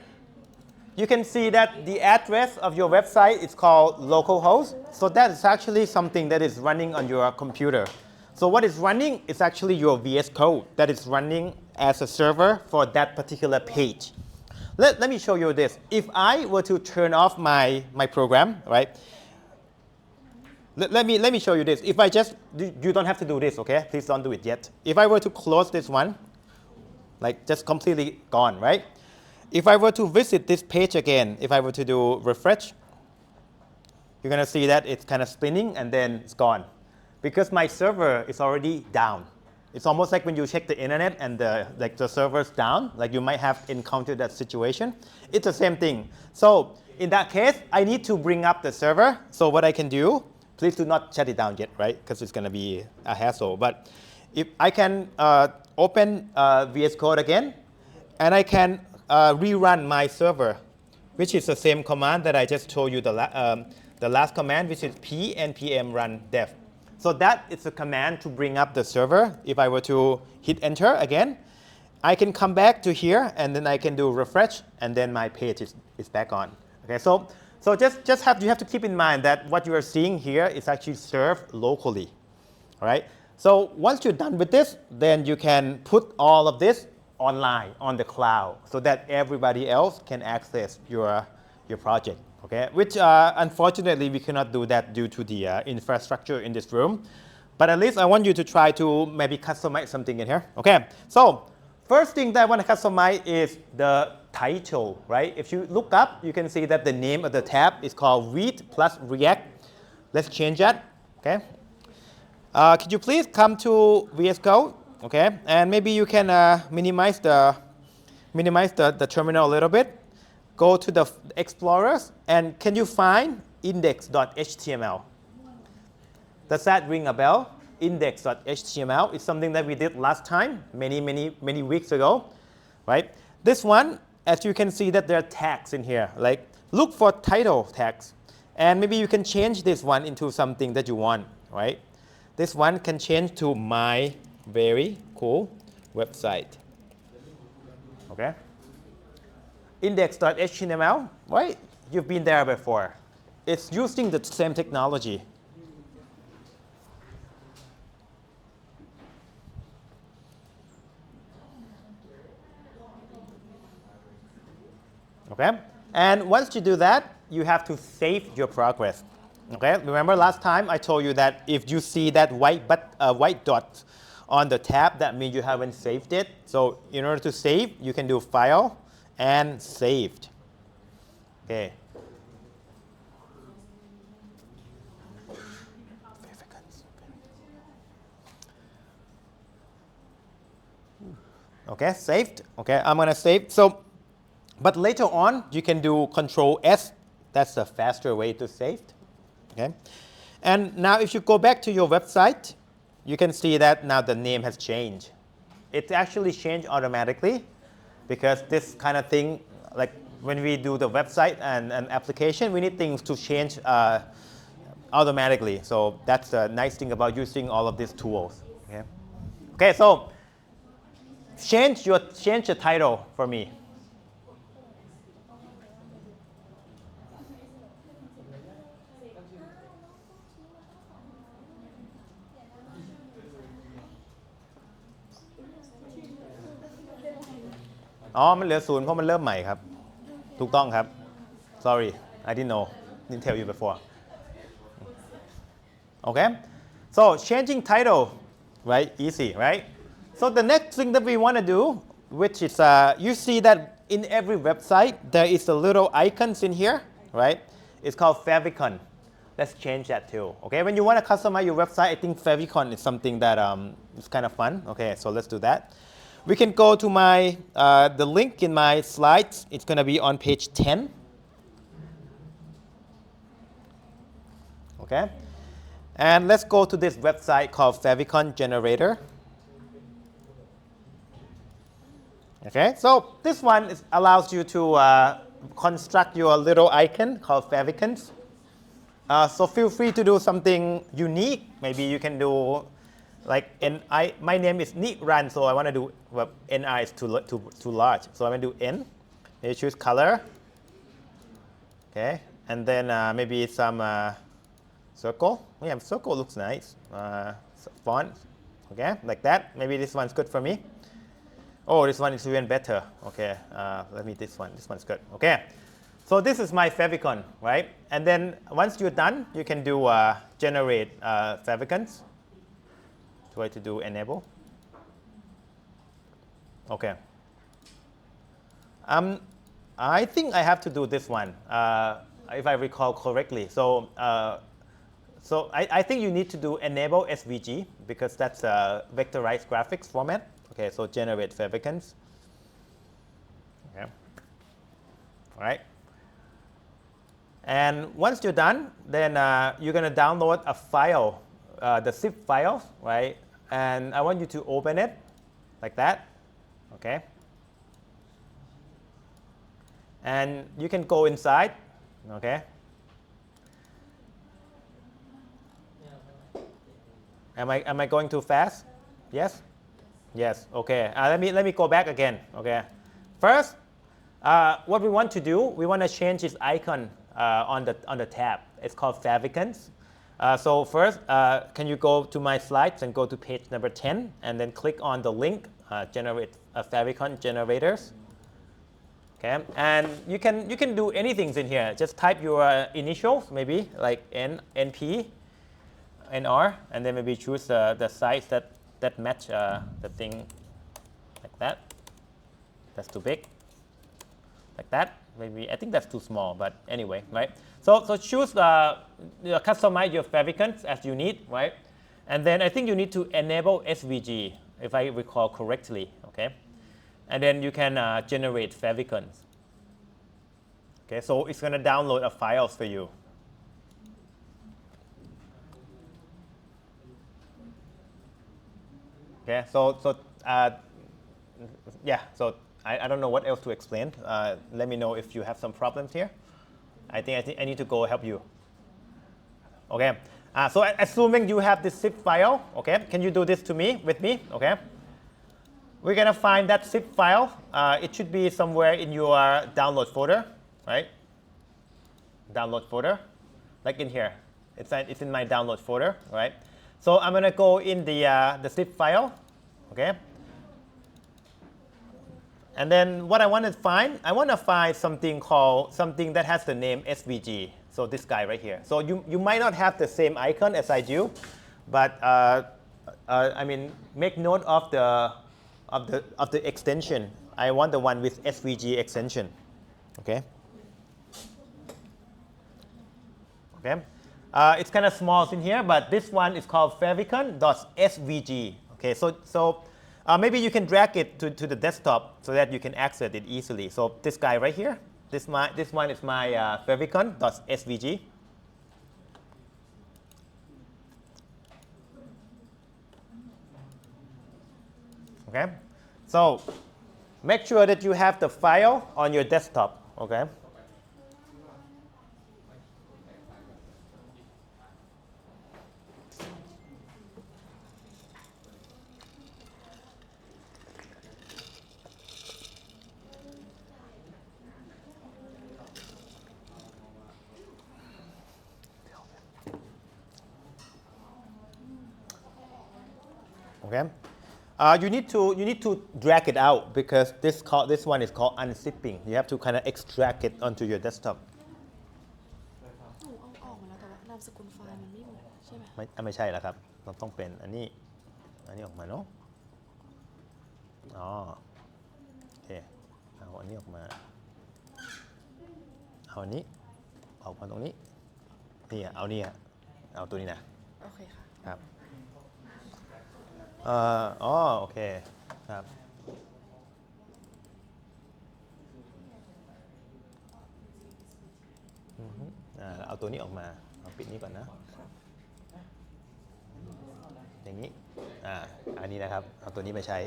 You can see that the address of your website is called localhost. So that is actually something that is running on your computer. So what is running is actually your VS Code that is running as a server for that particular page. Let me show you this. If I were to turn off my program, right? Let me show you this. If I just, you don't have to do this, okay? Please don't do it yet. If I were to close this one, like just completely gone, right? If I were to visit this page again, if I were to do refresh, you're going to see that it's kind of spinning and then it's gone. Because my server is already down. It's almost like when you check the internet and the server's down, like you might have encountered that situation. It's the same thing. So in that case, I need to bring up the server. So what I can do, please do not shut it down yet, right? Because it's going to be a hassle. But if I can open VS Code again, and I can rerun my server, which is the same command that I just told you the last command, which is pnpm run dev. So that is a command to bring up the server. If I were to hit enter again, I can come back to here and then I can do refresh and then my page is back on. Okay, so you have to keep in mind that what you are seeing here is actually served locally. All right. So once you're done with this, then you can put all of this online on the cloud so that everybody else can access your project. Okay, which unfortunately we cannot do that due to the infrastructure in this room. But at least I want you to try to maybe customize something in here. Okay, so first thing that I want to customize is the title, right? If you look up, you can see that the name of the tab is called Read plus React. Let's change that. Okay. Could you please come to VS Code? Okay, and maybe you can minimize the terminal a little bit. Go to the Explorers, and can you find index.html? Does that ring a bell? Index.html is something that we did last time, many weeks ago, right? This one, as you can see that there are tags in here, like look for title tags. And maybe you can change this one into something that you want, right? This one can change to my very cool website, okay? Index.html, right? You've been there before. It's using the same technology. Okay? And once you do that, you have to save your progress. Okay? Remember last time I told you that if you see that white dot on the tab, that means you haven't saved it. So in order to save, you can do File and Saved. Okay. Okay, saved. Okay, I'm gonna save. So, but later on, you can do Control S. That's a faster way to save. Okay, and now if you go back to your website, you can see that now the name has changed. It actually changed automatically because this kind of thing, like when we do the website and an application, we need things to change automatically. So that's the nice thing about using all of these tools. Okay, okay, so change the title for me.อ๋อมันเหลือ0เพราะมันเริ่มใหม่ครับถูกต้องครับ sorry I didn't know didn't tell you before okay so changing title right easy right so the next thing that we want to do which is you see that in every website there is a little icons in here right it's called favicon let's change that too okay when you want to customize your website I think favicon is something that is kind of fun okay so let's do that. We can go to my, the link in my slides. It's going to be on page 10. Okay. And let's go to this website called Favicon Generator. Okay. So this one allows you to construct your little icon called favicons. So feel free to do something unique. Maybe you can do like my name is Niran, so I want to do NI is too large. So I'm going to do N. Maybe choose color. Okay, and then maybe some circle. Yeah, circle looks nice. Font. Okay, like that. Maybe this one's good for me. Oh, this one is even better. Okay, let me this one. This one's good. Okay, so this is my favicon, right? And then once you're done, you can do generate favicons. Try to do enable. Okay. I think I have to do this one, if I recall correctly. So, I think you need to do enable SVG because that's a vectorized graphics format. Okay, so generate favicons. Okay. All right. And once you're done, then you're going to download a file. The zip file, right? And I want you to open it like that, okay? And you can go inside, okay? Am I going too fast? Yes? Yes, okay. Let me go back again, okay? First, what we want to do, we want to change this icon on the tab. It's called favicons. So first, can you go to my slides and go to page number 10 and then click on the link, generate favicon generators. Okay, and you can do anything in here. Just type your initials, maybe like NP, NR, and then maybe choose the size that match the thing like that. That's too big. Like that. Maybe I think that's too small, but anyway, right? So choose customize your favicons as you need, right? And then I think you need to enable SVG, if I recall correctly, okay? And then you can generate favicons. Okay, so it's going to download a files for you. Okay, so yeah, so I don't know what else to explain. Let me know if you have some problems here. I think I need to go help you. Okay, so assuming you have this zip file, okay, can you do this with me, okay? We're gonna find that zip file. It should be somewhere in your download folder, right? Download folder, like in here. It's in my download folder, right? So I'm gonna go in the zip file, okay? And then what I want to find something that has the name SVG. So this guy right here. So you might not have the same icon as I do, but I mean, make note of the extension. I want the one with SVG extension. Okay. Okay. It's kind of small in here, but this one is called favicon.svg. Okay. So maybe you can drag it to the desktop so that you can access it easily. So this guy right here, this one is my favicon.svg. Okay, so make sure that you have the file on your desktop. Okay. Okay. You need to drag it out because this one is called unzipping. You have to kind of extract it onto your desktop. หนูเอาออกมาแล้วแต่ว่านามสกุลไฟล์มันไม่เหมือนใช่ไหม ไม่ใช่แล้วครับเราต้องเป็นอันนี้ออกมาเนาะอ๋อโอเคเอาอันนี้ออกมาเอาอันนี้เอามาตรงนี้นี่เอานี่เอาตัวนี้นะ โอเคค่ะ ครับอ๋อโอเคครับเอาตัวนี้ออกมาเอาปิดนี้ก่อนนะอย่างนี้อันนี้นะครับเอาตัวนี้ไปใช้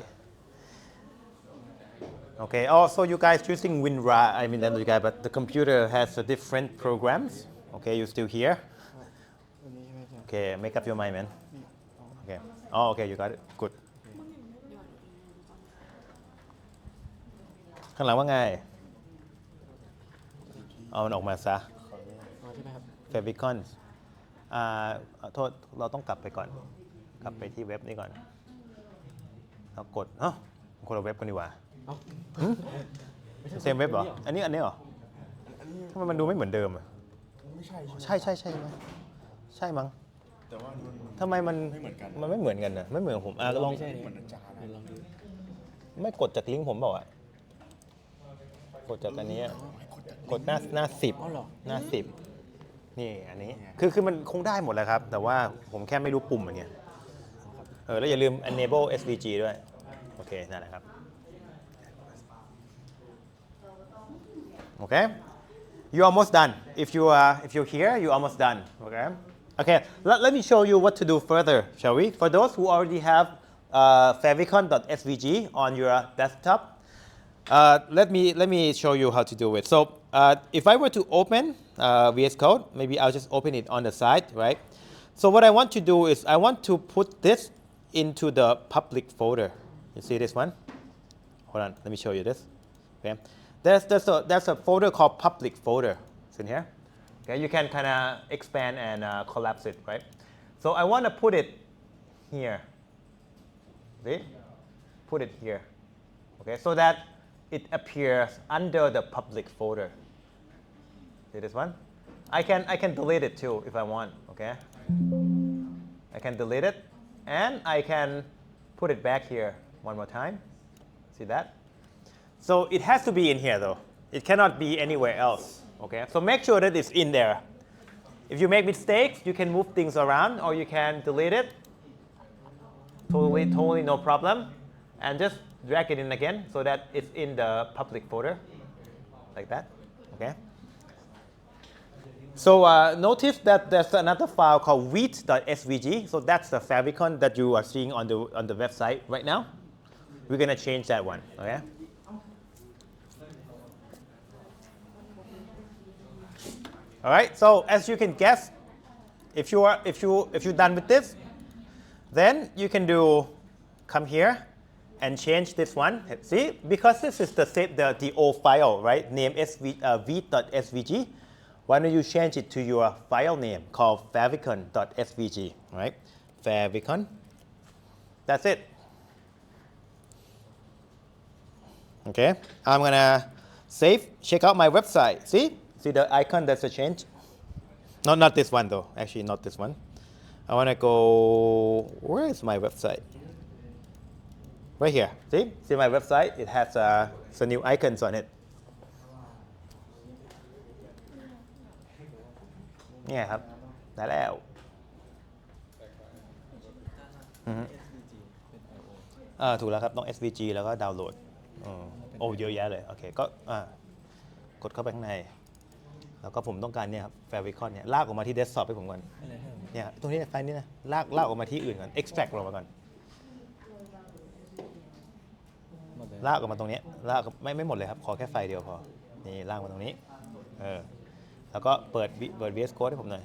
Okay. Oh, so you guys using WinRAR? I mean, not you guys, but the computer has different programs. Okay, you still here? วันนี้ใช่ไหมจ๊ะ Okay, make up your mind, man. Okay. Oh, okay, you got it. Good. ข้างหลังว่าไงเอามันออกมาซะ อ๋อใช่ไหมครับ Favicon โทษเราต้องกลับไปก่อนกลับไปที่เว็บนี้ก่อนเรากดคนละเว็บกันดีกว่า เอ้า เซมเว็บเหรออันนี้เหรอทำไมมันดูไม่เหมือนเดิมอ่ะ ไม่ใช่ ใช่ไหมใช่มั้ง แต่ว่ามัน ทำไมมัน ไม่เหมือนกัน มันไม่เหมือนกันนะไม่เหมือนผมลอง ไม่ใช่นี่ เหมือนอาจารย์ เดี๋ยวลองดู ไม่กดจากลิงก์ผมเปล่าอ่ะกดจากอันนี้กดหน้า10 อ๋อเหรอ หน้า10นี่อันนี้คือมันคงได้หมดแหล้วครับ แต่ว่าผมแค่ไม่รู้ปุ่มอันเนี้ยแล้วอย่าลืม enable SVG ด้วยโอเคนั่นแหละครับ Okay, you're almost done. If you're here, you're almost done. Okay. Let me show you what to do further, shall we? For those who already have favicon.svg on your desktop, let me show you how to do it. So if I were to open VS Code, maybe I'll just open it on the side, right? So what I want to do is I want to put this into the public folder. You see this one? Hold on, let me show you this. Okay, there's a folder called public folder. It's in here. Okay, you can kind of expand and collapse it, right? So I want to put it here. See? Put it here. Okay, so that it appears under the public folder. See this one? I can delete it too if I want. Okay, I can delete it, and I can put it back here one more time. See that? So it has to be in here though. It cannot be anywhere else. Okay, so make sure that it's in there. If you make mistakes, you can move things around or you can delete it. Totally no problem. And just drag it in again so that it's in the public folder, like that. Okay. So notice that there's another file called wheat.svg. So that's the favicon that you are seeing on the website right now. We're gonna change that one. Okay. All right. So as you can guess, if you're done with this, then you can come here and change this one. See, because this is the old file, right? Name wheat.svg. Why don't you change it to your file name called favicon.svg, right? Favicon. That's it. Okay, I'm gonna save. Check out my website. See the icon that's a change. No, not this one though. Actually, not this one. I wanna go. Where is my website? Right here. See my website. It has some new icons on it. เนี่ยครับได้แล้วถูกแล้วครับต้อง SVG แล้วก็ดาวน์โหลดโอ้เยอะแยะเลยโอเคก็กดเข้าไปข้างในแล้วก็ผมต้องการเนี่ยครับ Favicon เนี่ยลากออกมาที่เดสก์ท็อปให้ผมก่อนเนี่ยตรงนี้ไฟล์นี้นะลากออกมาที่อื่นก่อน extract ลงมาก่อนลากออกมาตรงนี้ลากไม่หมดเลยครับขอแค่ไฟล์เดียวพอนี่ลากมาตรงนี้แล้วก็เปิด VS Code ให้ผมหน่อย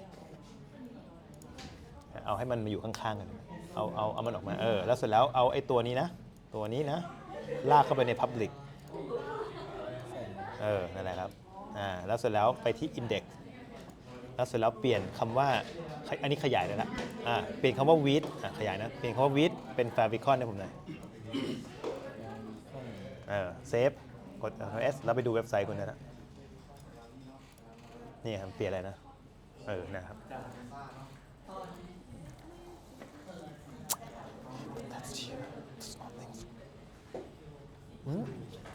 เอาให้มันมาอยู่ข้างๆกันเอามันออกมาแล้วเสร็จแล้วเอาไอ้ตัวนี้นะลากเข้าไปใน Public นั่นแหละครับแล้วเสร็จแล้วไปที่ Index แล้วเสร็จแล้วเปลี่ยนคำว่าอันนี้ขยายเลยละเปลี่ยนคำว่า with ขยายนะเปลี่ยนคำว่า with เป็น favicon ให้ผมหน่อยเซฟกด S แล้วไปดูเว็บไซต์คุณนะนี่ครับเปลี่ยนอะไรนะนะครับ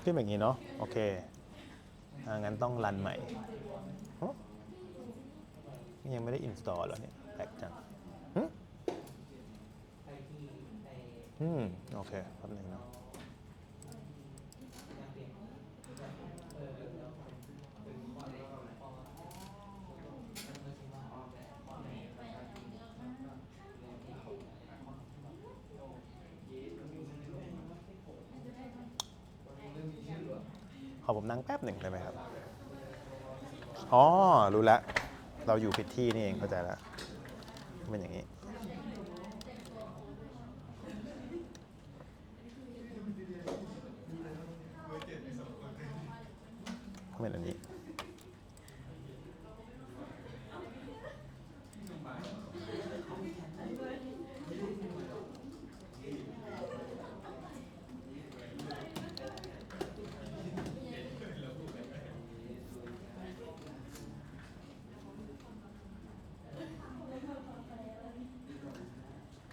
ขึ้นแบบนี้เนาะโอเคงั้นต้องรันใหม่ยังไม่ได้ install เหรอเนี่ยแปลกจังโอเคแป๊บนึงนะขอผมนั่งแป๊บหนึ่งได้ไหมครับอ๋อรู้แล้วเราอยู่ผิดที่นี่เองเข้าใจแล้วเป็นอย่างนี้เป็นอันนี้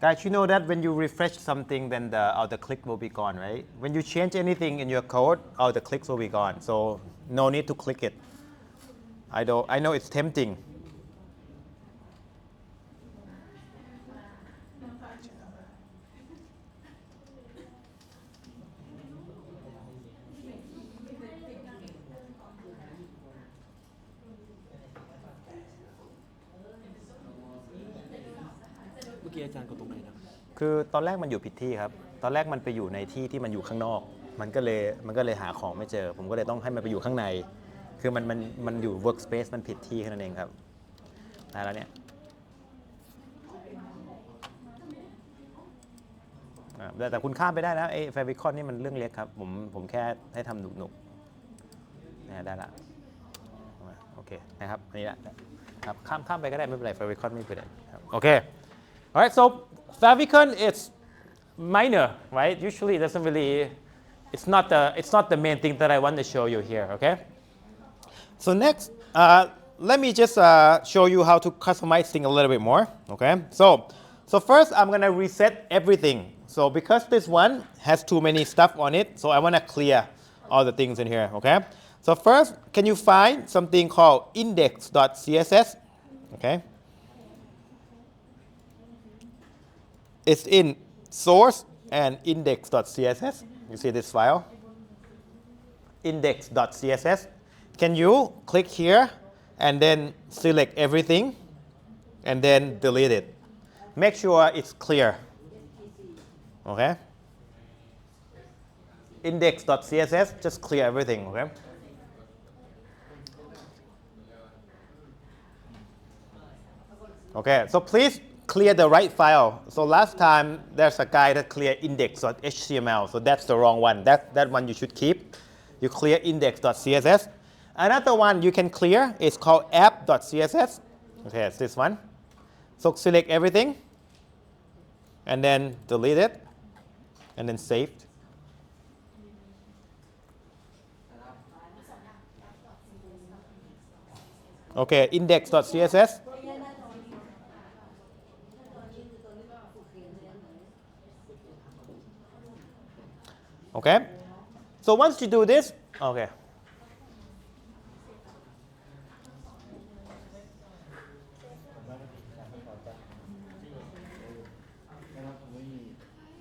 Guys, you know that when you refresh something, then all the click will be gone, right? When you change anything in your code, all the clicks will be gone. So no need to click it. I know it's tempting.คือตอนแรกมันอยู่ผิดที่ครับตอนแรกมันไปอยู่ในที่ที่มันอยู่ข้างนอกมันก็เลยหาของไม่เจอผมก็เลยต้องให้มันไปอยู่ข้างในคือมันอยู่ workspace มันผิดที่แค่นั้นเองครับได้แล้วเนี่ย แต่คุณข้ามไปได้นะไอ้แฟวิคอนนี่มันเรื่องเล็กครับผมแค่ให้ทำหนุกๆได้ละโอเคนะครับอันนี้ละครับข้ามไปก็ได้ไม่เป็นไรแฟวิคอนไม่เป็นไรครับโอเค alright so favicon is minor right usually it doesn't really it's not the main thing that I want to show you here okay so next let me just show you how to customize things a little bit more okay so first I'm gonna reset everything so because this one has too many stuff on it so I want to clear all the things in here okay so first can you find something called index.css okay it's in source and index.css you see this file index.css can you click here and then select everything and then delete it make sure it's clear okay index.css just clear everything okay okay so please clear the right file so last time there's a guy that clear index.html so that's the wrong one that one you should keep you clear index.css another one you can clear is called app.css okay it's this one so select everything and then delete it and then save okay index.css okay so once you do this okay นะครับผมไม่มี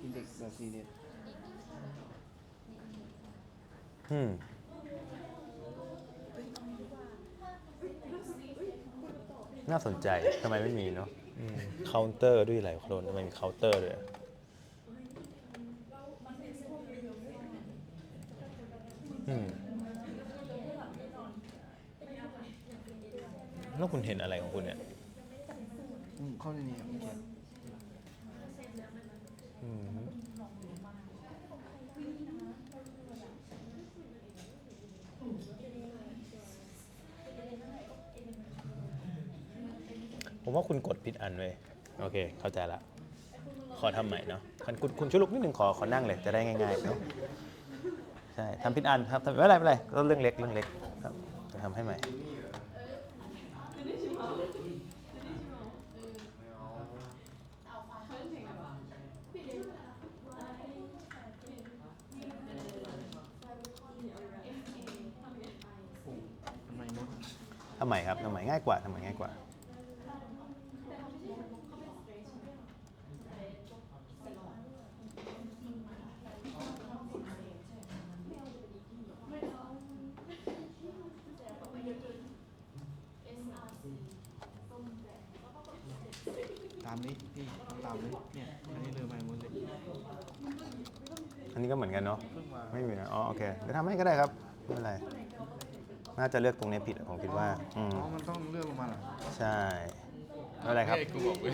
index กับ cnet น่าสนใจทำไมไม่มีเนาะเคาน์เตอร์ด้วยหลายคนทำไมมีเคาน์เตอร์ด้วยแล้วคุณเห็นอะไรของคุณเนี่ย เข้าในนี้ครับเขียน ผมว่าคุณกดผิดอันเว้ยโอเคเข้าใจละขอทำใหม่เนาะคุณช่วยลุกนิดหนึ่งขอนั่งเลยจะได้ง่ายๆเนาะใช่ทำผิดอันครับไม่เป็นไรก็เรื่องเล็กครับจะทำให้ใหม่ทำใหม่ครับทำใหม่ง่ายกว่าทำใหม่ง่ายกว่าตามนี้พี่ตามนี้เนี่ยอันนี้เลยใหม่หมดเลย อันนี้ก็เหมือนกันเนาะไม่มีนะอ๋อโอเคเดี๋ยวทำให้ก็ได้ครับไม่เป็นไรน่าจะเลือกตรงนี้ผิดผมคิดว่ามันต้องเลือกลงมาเหรอใช่ไม่เป็นไรครับกูบอกเลย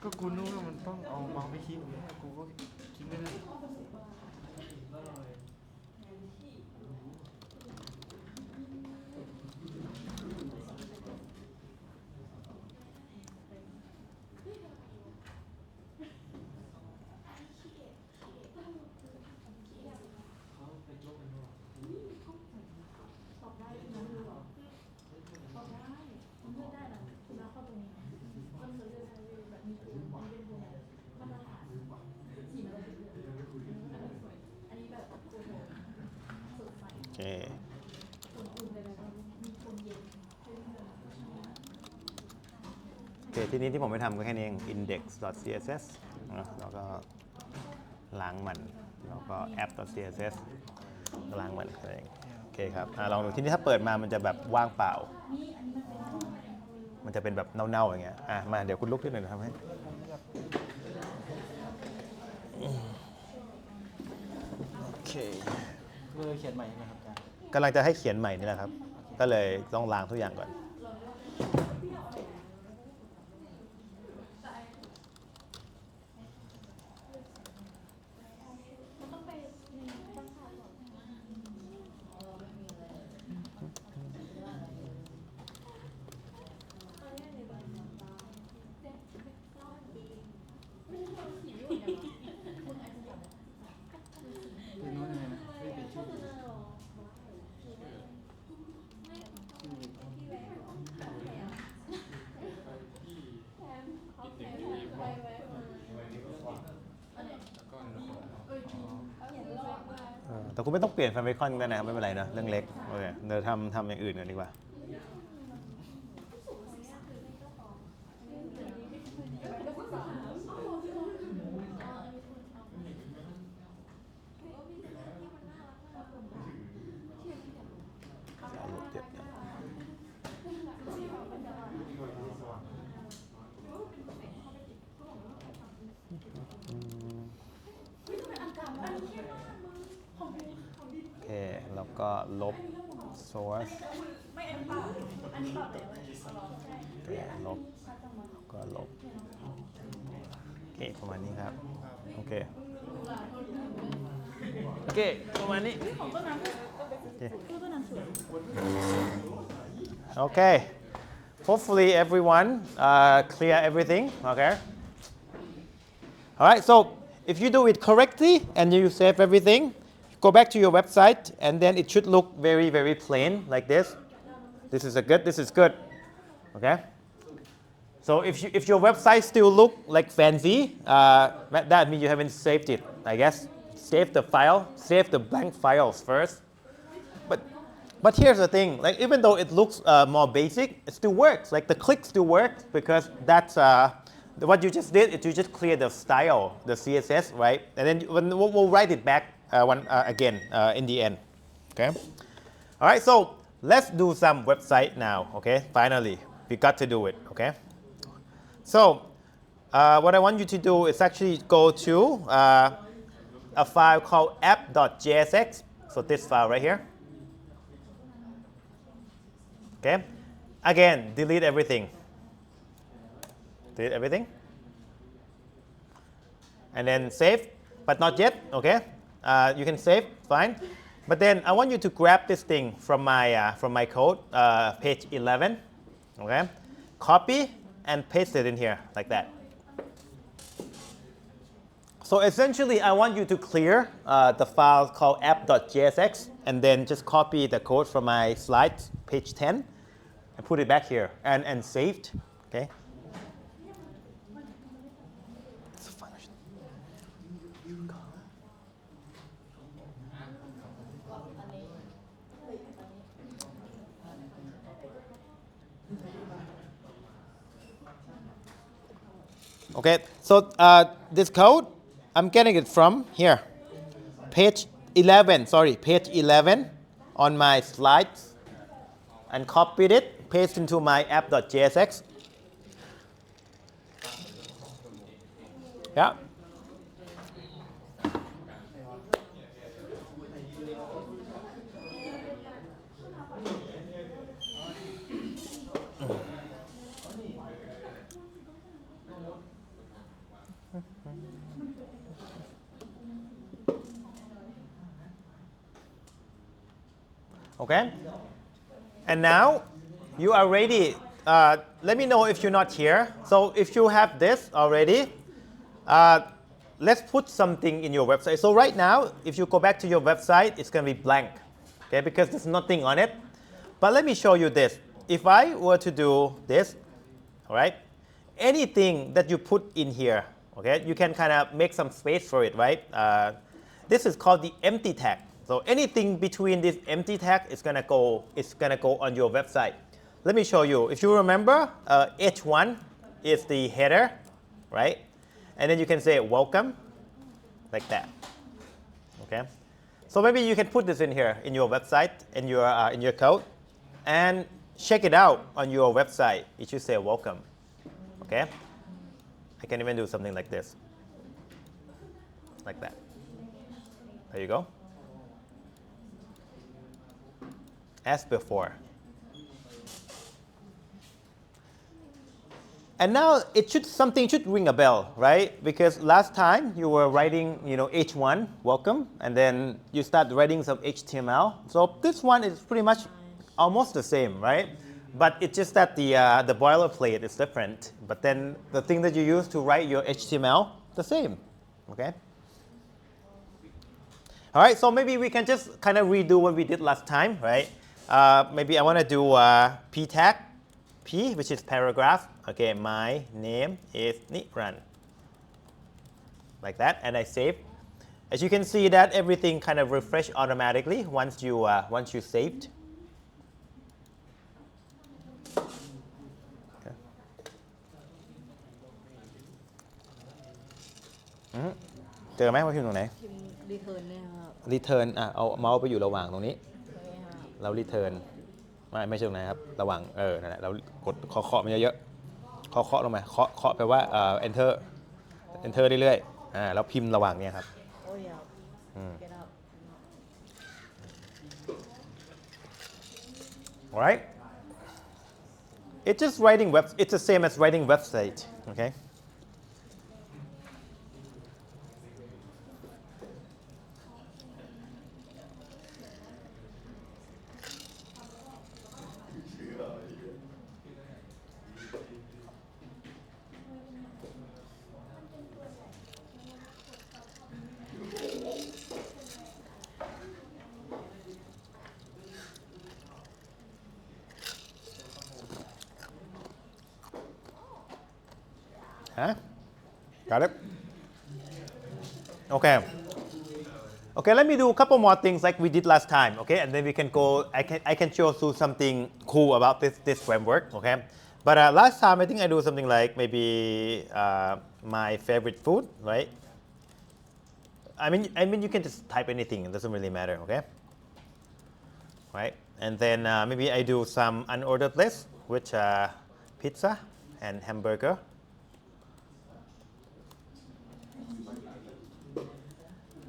ก็กูนึกว่ามันต้องเอามาไม่คิดกูก็คิดไม่ได้โอเคทีนี้ที่ผมไม่ทำก็แค่นี้เอง index.css แล้วก็ล้างมันแล้วก็ app.css ล้างมันอะไรอย่างเงี้ยโอเคครับลองดูทีนี้ถ้าเปิดมามันจะแบบว่างเปล่ามันจะเป็นแบบเน่าๆอย่างเงี้ยมาเดี๋ยวคุณลุกที่หนึ่งทำให้โอเคเขียนใหม่นะครับอาจารย์กำลังจะให้เขียนใหม่นี่แหละครับก็เลยต้องล้างทุกอย่างก่อน แต่คุณไม่ต้องเปลี่ยน favicon ก็ได้นะครับไม่เป็นไรนะเรื่องเล็กโอเคเดี๋ยวทำอย่างอื่นกันดีกว่าโอเคแล้วก็ลบ source โอเคลบก็ลบโอเคประมาณนี้ครับโอเคโอเคประมาณนี้โอเค hopefully everyone clear everything okay all right so if you do it correctly and you save everything go back to your website and then it should look very very plain like this this is good okay so if your website still look like fancy that means you haven't saved it I guess save the file save the blank files first but here's the thing like even though it looks more basic it still works like the click still works because that's what you just did is you just clear the style the CSS right and then we'll write it back again in the end okay all right so let's do some website now okay finally we got to do it okay so what I want you to do is actually go to a file called app.jsx so this file right here okay again delete everything and then save but not yet okay you can save fine but then I want you to grab this thing from my code page 11 okay copy and paste it in here like that so essentially I want you to clear the file called app.jsx and then just copy the code from my slides page 10 and put it back here and saved okay okay so this code I'm getting it from here page 11 page 11 on my slides and copied it paste into my app.jsx yeah okay and now you are ready let me know if you're not here so if you have this already let's put something in your website so right now if you go back to your website it's going to be blank okay because there's nothing on it but let me show you this if I were to do this all right anything that you put in here okay you can kind of make some space for it right this is called the empty tag so anything between this empty tag is gonna go on your website. Let me show you. If you remember, H1 is the header, right? And then you can say welcome, like that. Okay. So maybe you can put this in here in your website in your code, and check it out on your website. It should say welcome. Okay. I can even do something like this, like that. There you go. As before. And now something should ring a bell, right? Because last time you were writing, H1, welcome, and then you start writing some HTML. So this one is pretty much almost the same, right? But it's just that the boilerplate is different. But then the thing that you use to write your HTML, the same, okay? All right, so maybe we can just kind of redo what we did last time, right? Maybe I want to do p tag, p, which is paragraph. Okay, my name is Niran. Like that, and I save. As you can see that everything kind of refresh automatically once you saved. Okay. เจอไหมว่าพิมพ์ตรงไหน พิมพ์รีเทิร์นเนี่ยครับ return เอาเมาส์ไปอยู่ระหว่างตรงนี้ โอเคครับ เรา return ไม่ใช่ตรงไหนครับระหว่างนั่นแหละเรากดเคาะมันเยอะๆเคาะลงมาเคาะแปลว่าenterเรื่อยๆแล้วพิมพ์ระหว่างเนี้ยครับ โอ้ยครับเก็ตอัพ alright it's just writing it's the same as writing website okay Huh? Got it? Okay. Okay, let me do a couple more things like we did last time, okay? And then we can go, I can show you something cool about this framework, okay? But last time I think I do something like maybe my favorite food, right? I mean you can just type anything, it doesn't really matter, okay? Right? And then maybe I do some unordered list, which pizza and hamburger.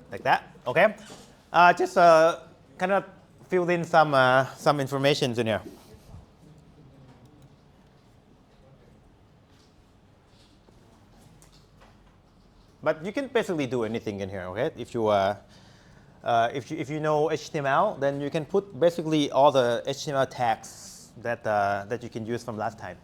Like that, okay? Just kind of fill in some information in here. But you can basically do anything in here, okay? If you know HTML, then you can put basically all the HTML tags that you can use from last time.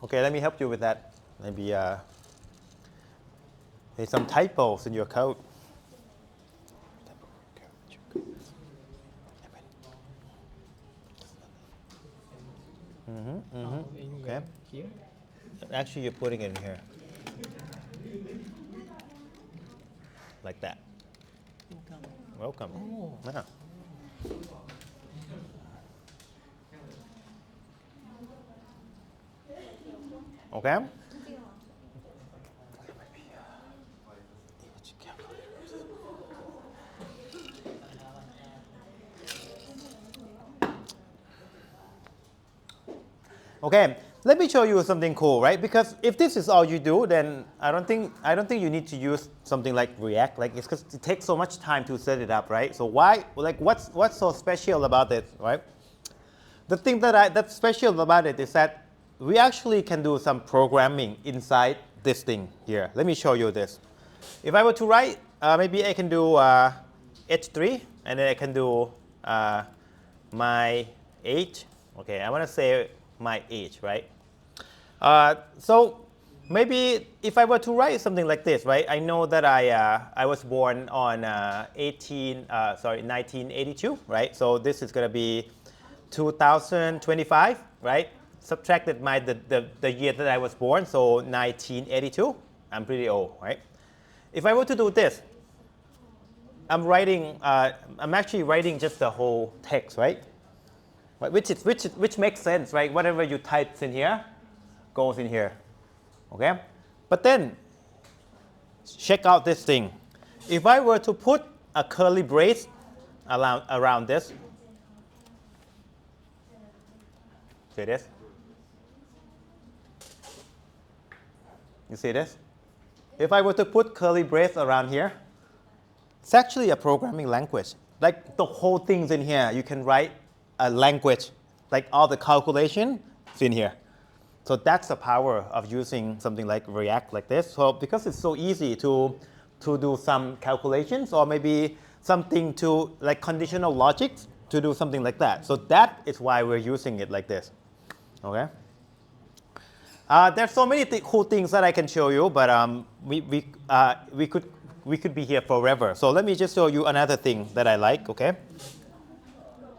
Okay, let me help you with that. Maybe there's some typos in your code. Okay. Actually, you're putting it in here. Like that. Welcome. Yeah. Okay. Okay, let me show you something cool, right? Because if this is all you do, then I don't think you need to use something like React. Like it's because it takes so much time to set it up, right? So why? Like what's so special about it, right? The thing that's special about it is that we actually can do some programming inside this thing here. Let me show you this. If I were to write, maybe I can do H3, and then I can do my age. Okay, I want to say my age, right? So maybe if I were to write something like this, right? I know that I was born on 1982, right? So this is going to be 2025, right? Subtracted the year that I was born, so 1982. I'm pretty old, right? If I were to do this, I'm actually writing just the whole text, right? Which makes sense, right? Whatever you type in here goes in here, okay? But then check out this thing. If I were to put a curly brace around this, see this? You see this? If I were to put curly brace around here, it's actually a programming language. Like the whole thing's in here. You can write a language, like all the calculation is in here. So that's the power of using something like React like this. So because it's so easy to do some calculations or maybe something to like conditional logics to do something like that. So that is why we're using it like this. Okay. There's so many cool things that I can show you, but we could be here forever. So let me just show you another thing that I like, okay?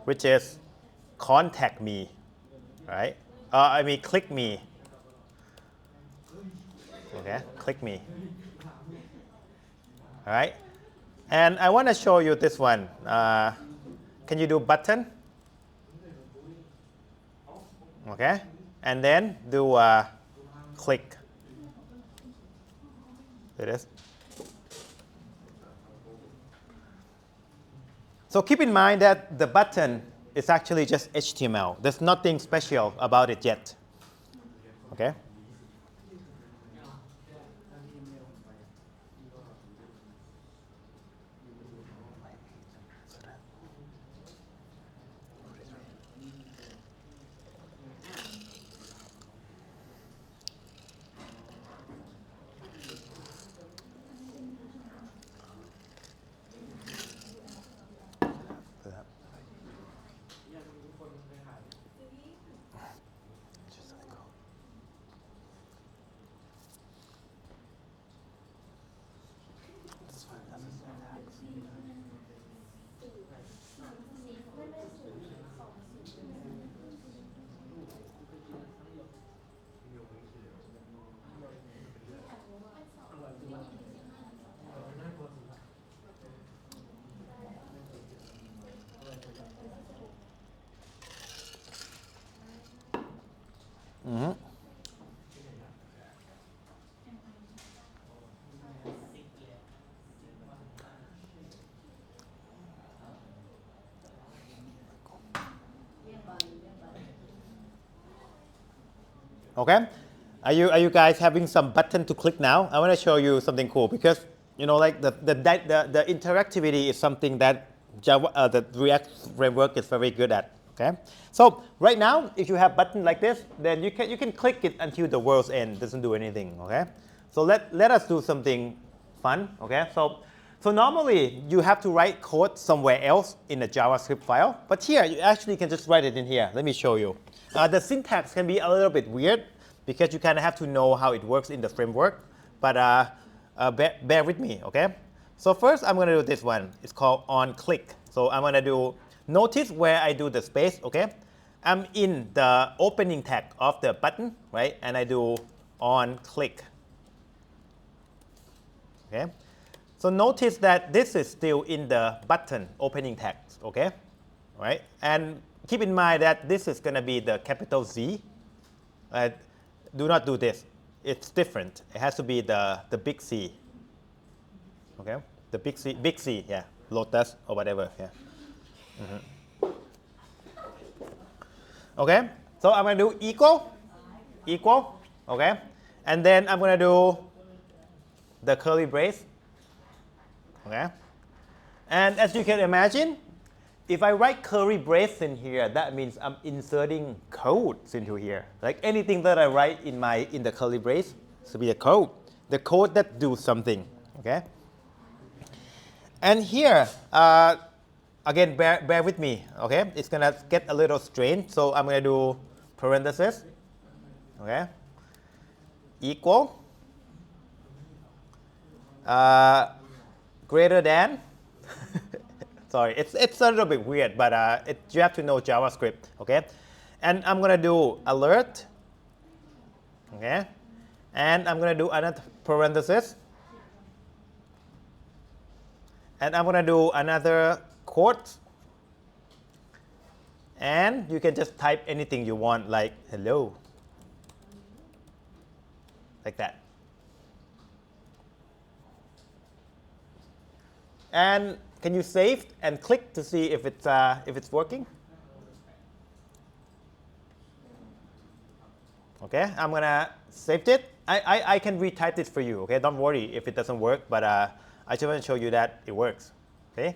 Which is contact me. right? I mean, click me. Okay, click me. All right, and I want to show you this one. Can you do button? Okay, and then do click. It is. So keep in mind that the button is actually just HTML. There's nothing special about it yet. Okay? Mm-hmm. Okay, are you guys having some button to click now? I want to show you something cool because like the interactivity is something that Java the React framework is very good at. Okay, so right now if you have button like this, then you can click it until the world's end. Doesn't do anything. Okay, so let us do something fun. Okay, so normally you have to write code somewhere else in a JavaScript file, but here you actually can just write it in here. Let me show you. The syntax can be a little bit weird because you kind of have to know how it works in the framework, but bear with me, okay? So first I'm going to do this one. It's called onClick. So I'm going to do, notice where I do the space, okay? I'm in the opening tag of the button, right? And I do onClick, okay? So notice that this is still in the button opening tag, okay? Right? And keep in mind that this is going to be the capital Z. Do not do this. It's different. It has to be the big C. Okay? The big C, yeah. Lotus or whatever, yeah. Mm-hmm. Okay? So I'm going to do equal, okay? And then I'm going to do the curly brace, okay? And as you can imagine, if I write curly brace in here, that means I'm inserting codes into here. Like anything that I write in the curly brace should be a code. The code that do something, okay? And here, again, bear with me, okay? It's gonna get a little strange, so I'm gonna do parentheses, okay? Equal, greater than. Sorry, it's a little bit weird, but you have to know JavaScript, okay? And I'm going to do alert, okay? And I'm going to do another parenthesis. And I'm going to do another quote. And you can just type anything you want, like hello, like that. And can you save and click to see if it's working? Okay, I'm gonna save it. I can retype it for you. Okay, don't worry if it doesn't work, but I just want to show you that it works. Okay,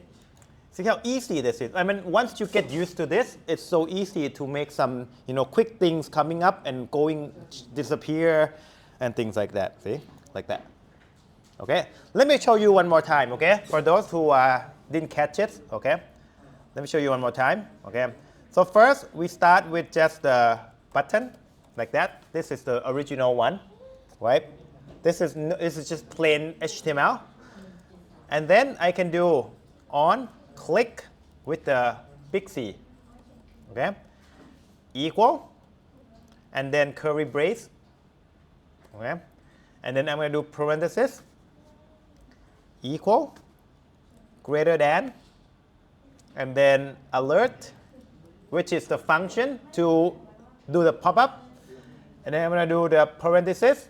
see how easy this is. I mean, once you get used to this, it's so easy to make some quick things coming up and going disappear and things like that. See, like that. Okay, let me show you one more time, okay? For those who didn't catch it, okay? Let me show you one more time, okay? So first, we start with just the button, like that. This is the original one, right? This is just plain HTML. And then I can do on, click with the big C, okay? Equal, and then curly brace. Okay, and then I'm going to do parenthesis, equal, greater than, and then alert, which is the function to do the pop-up. And then I'm going to do the parenthesis,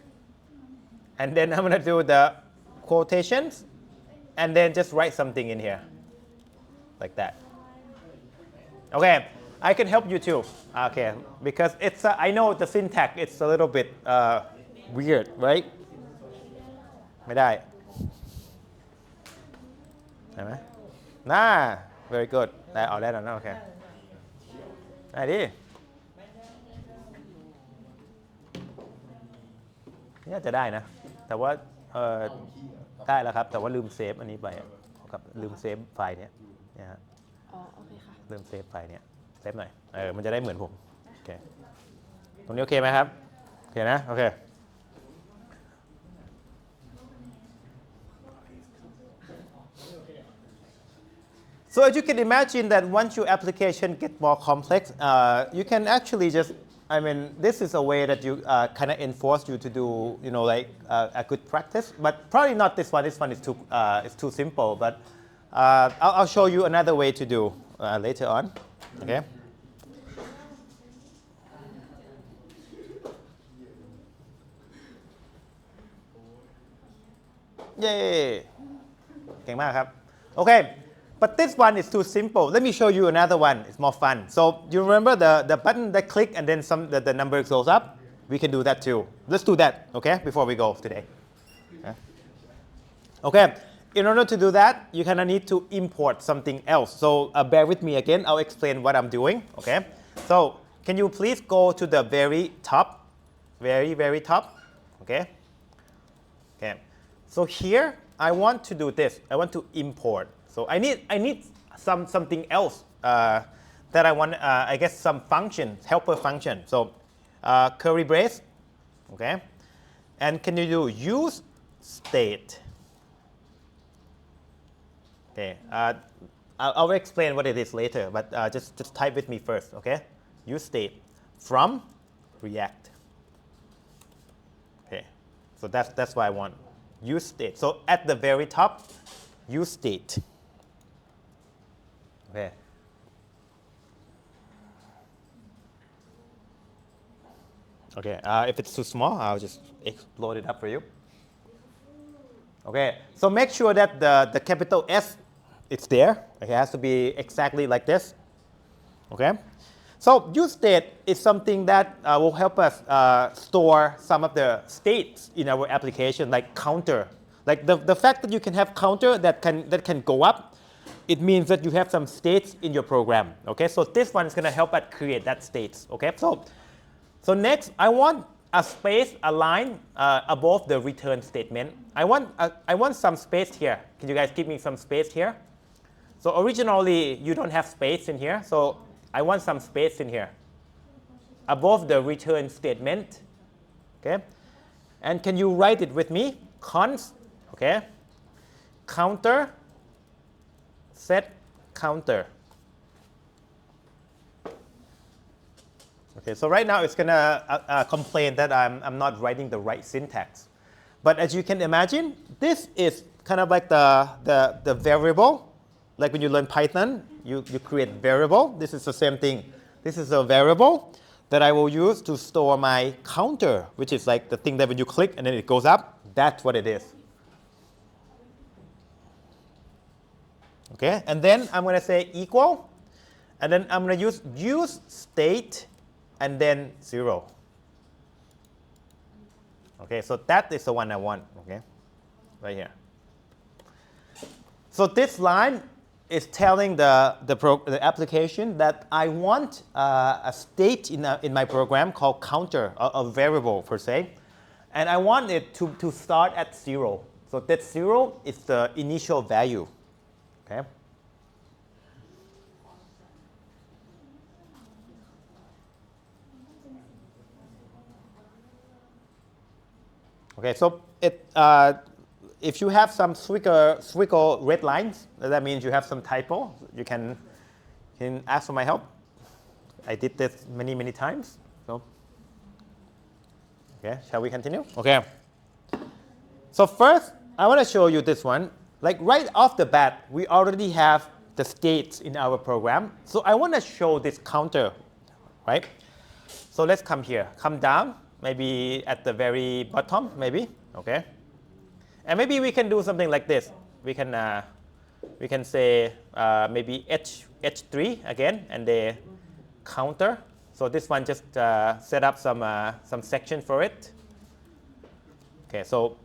and then I'm going to do the quotations, and then just write something in here, like that. Okay, I can help you too. Okay, because it's I know the syntax, it's a little bit weird, right? ไม่ได้เห็นไหมน่า very good ได้เอาได้แล้วนะโอเคได้ดินี่จะได้นะแต่ว่าได้แล้วครับแต่ว่าลืมเซฟอันนี้ไปครับลืมเซฟไฟล์เนี้ยนะฮะ อ๋อ โอเคค่ะ ลืมเซฟไฟล์เนี้ยเซฟหน่อยมันจะได้เหมือนผมโอเคตรงนี้โอเคไหมครับโอเคนะโอเคSo as you can imagine that once your application gets more complex, you can actually just, I mean, this is a way that you kind of enforce you to do, you know, like a good practice. But probably not this one. This one is too simple. But I'll show you another way to do later on. Okay. Yay! เก่งมากครับ Okay. But this one is too simple. Let me show you another one. It's more fun. So you remember the button that click and then the number goes up? We can do that too. Let's do that, okay, before we go today. Okay, in order to do that, you kind of need to import something else. So bear with me again. I'll explain what I'm doing, okay? So can you please go to the very top, very top, okay? Okay. So here, I want to do this. I want to import. So I need something else that I want, I guess some function, helper function. So curly brace, okay? And can you do use state? Okay, I'll explain what it is later, but just type with me first, okay? Use state from React. Okay, so that's what I want. Use state. So at the very top, use state. Okay. Okay, if it's too small, I'll just explode it up for you. Okay, so make sure that the capital S is there. Okay, it has to be exactly like this. Okay, so use state is something that will help us store some of the states in our application, like counter. Like the fact that you can have counter that can go up, it means that you have some states in your program. Okay, so this one is going to help us create that states. Okay, so next I want a space, a line above the return statement. I want some space here. Can you guys give me some space here? So originally you don't have space in here, so I want some space in here above the return statement. Okay, and can you write it with me? Const, okay, counter, set counter. Okay, so right now it's gonna complain that I'm not writing the right syntax. But as you can imagine, this is kind of like the variable. Like when you learn Python, you create variable. This is the same thing. This is a variable that I will use to store my counter, which is like the thing that when you click and then it goes up, that's what it is. Okay, and then I'm going to say equal, and then I'm going to use state and then 0. Okay, so that is the one I want, okay, right here. So this line is telling the application that I want a state in my program called counter, a variable per se, and I want it to start at 0. So that 0 is the initial value. Okay. Okay, so if you have some swiggle red lines, that means you have some typo. You can ask for my help. I did this many times. So Okay, shall we continue? Okay. So first, I want to show you this one. Like right off the bat, we already have the states in our program. So I want to show this counter, right? So let's come here, come down, maybe at the very bottom, maybe, okay? And maybe we can do something like this. We can say maybe H3 again, and the counter. So this one just set up some section for it. Okay, so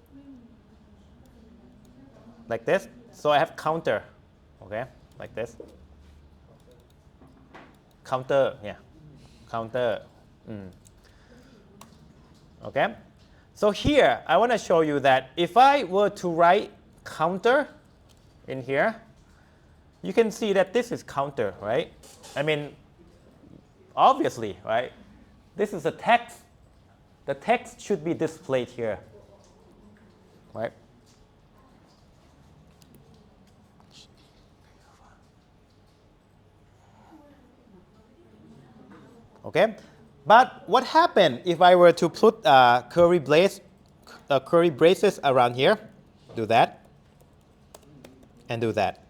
like this. So I have counter, okay, like this. Counter, yeah, counter. Okay, so here I want to show you that if I were to write counter in here, you can see that this is counter, right? I mean, obviously, right? This is a text. The text should be displayed here, right? Okay, but what happened if I were to put curly braces around here? Do that, and do that.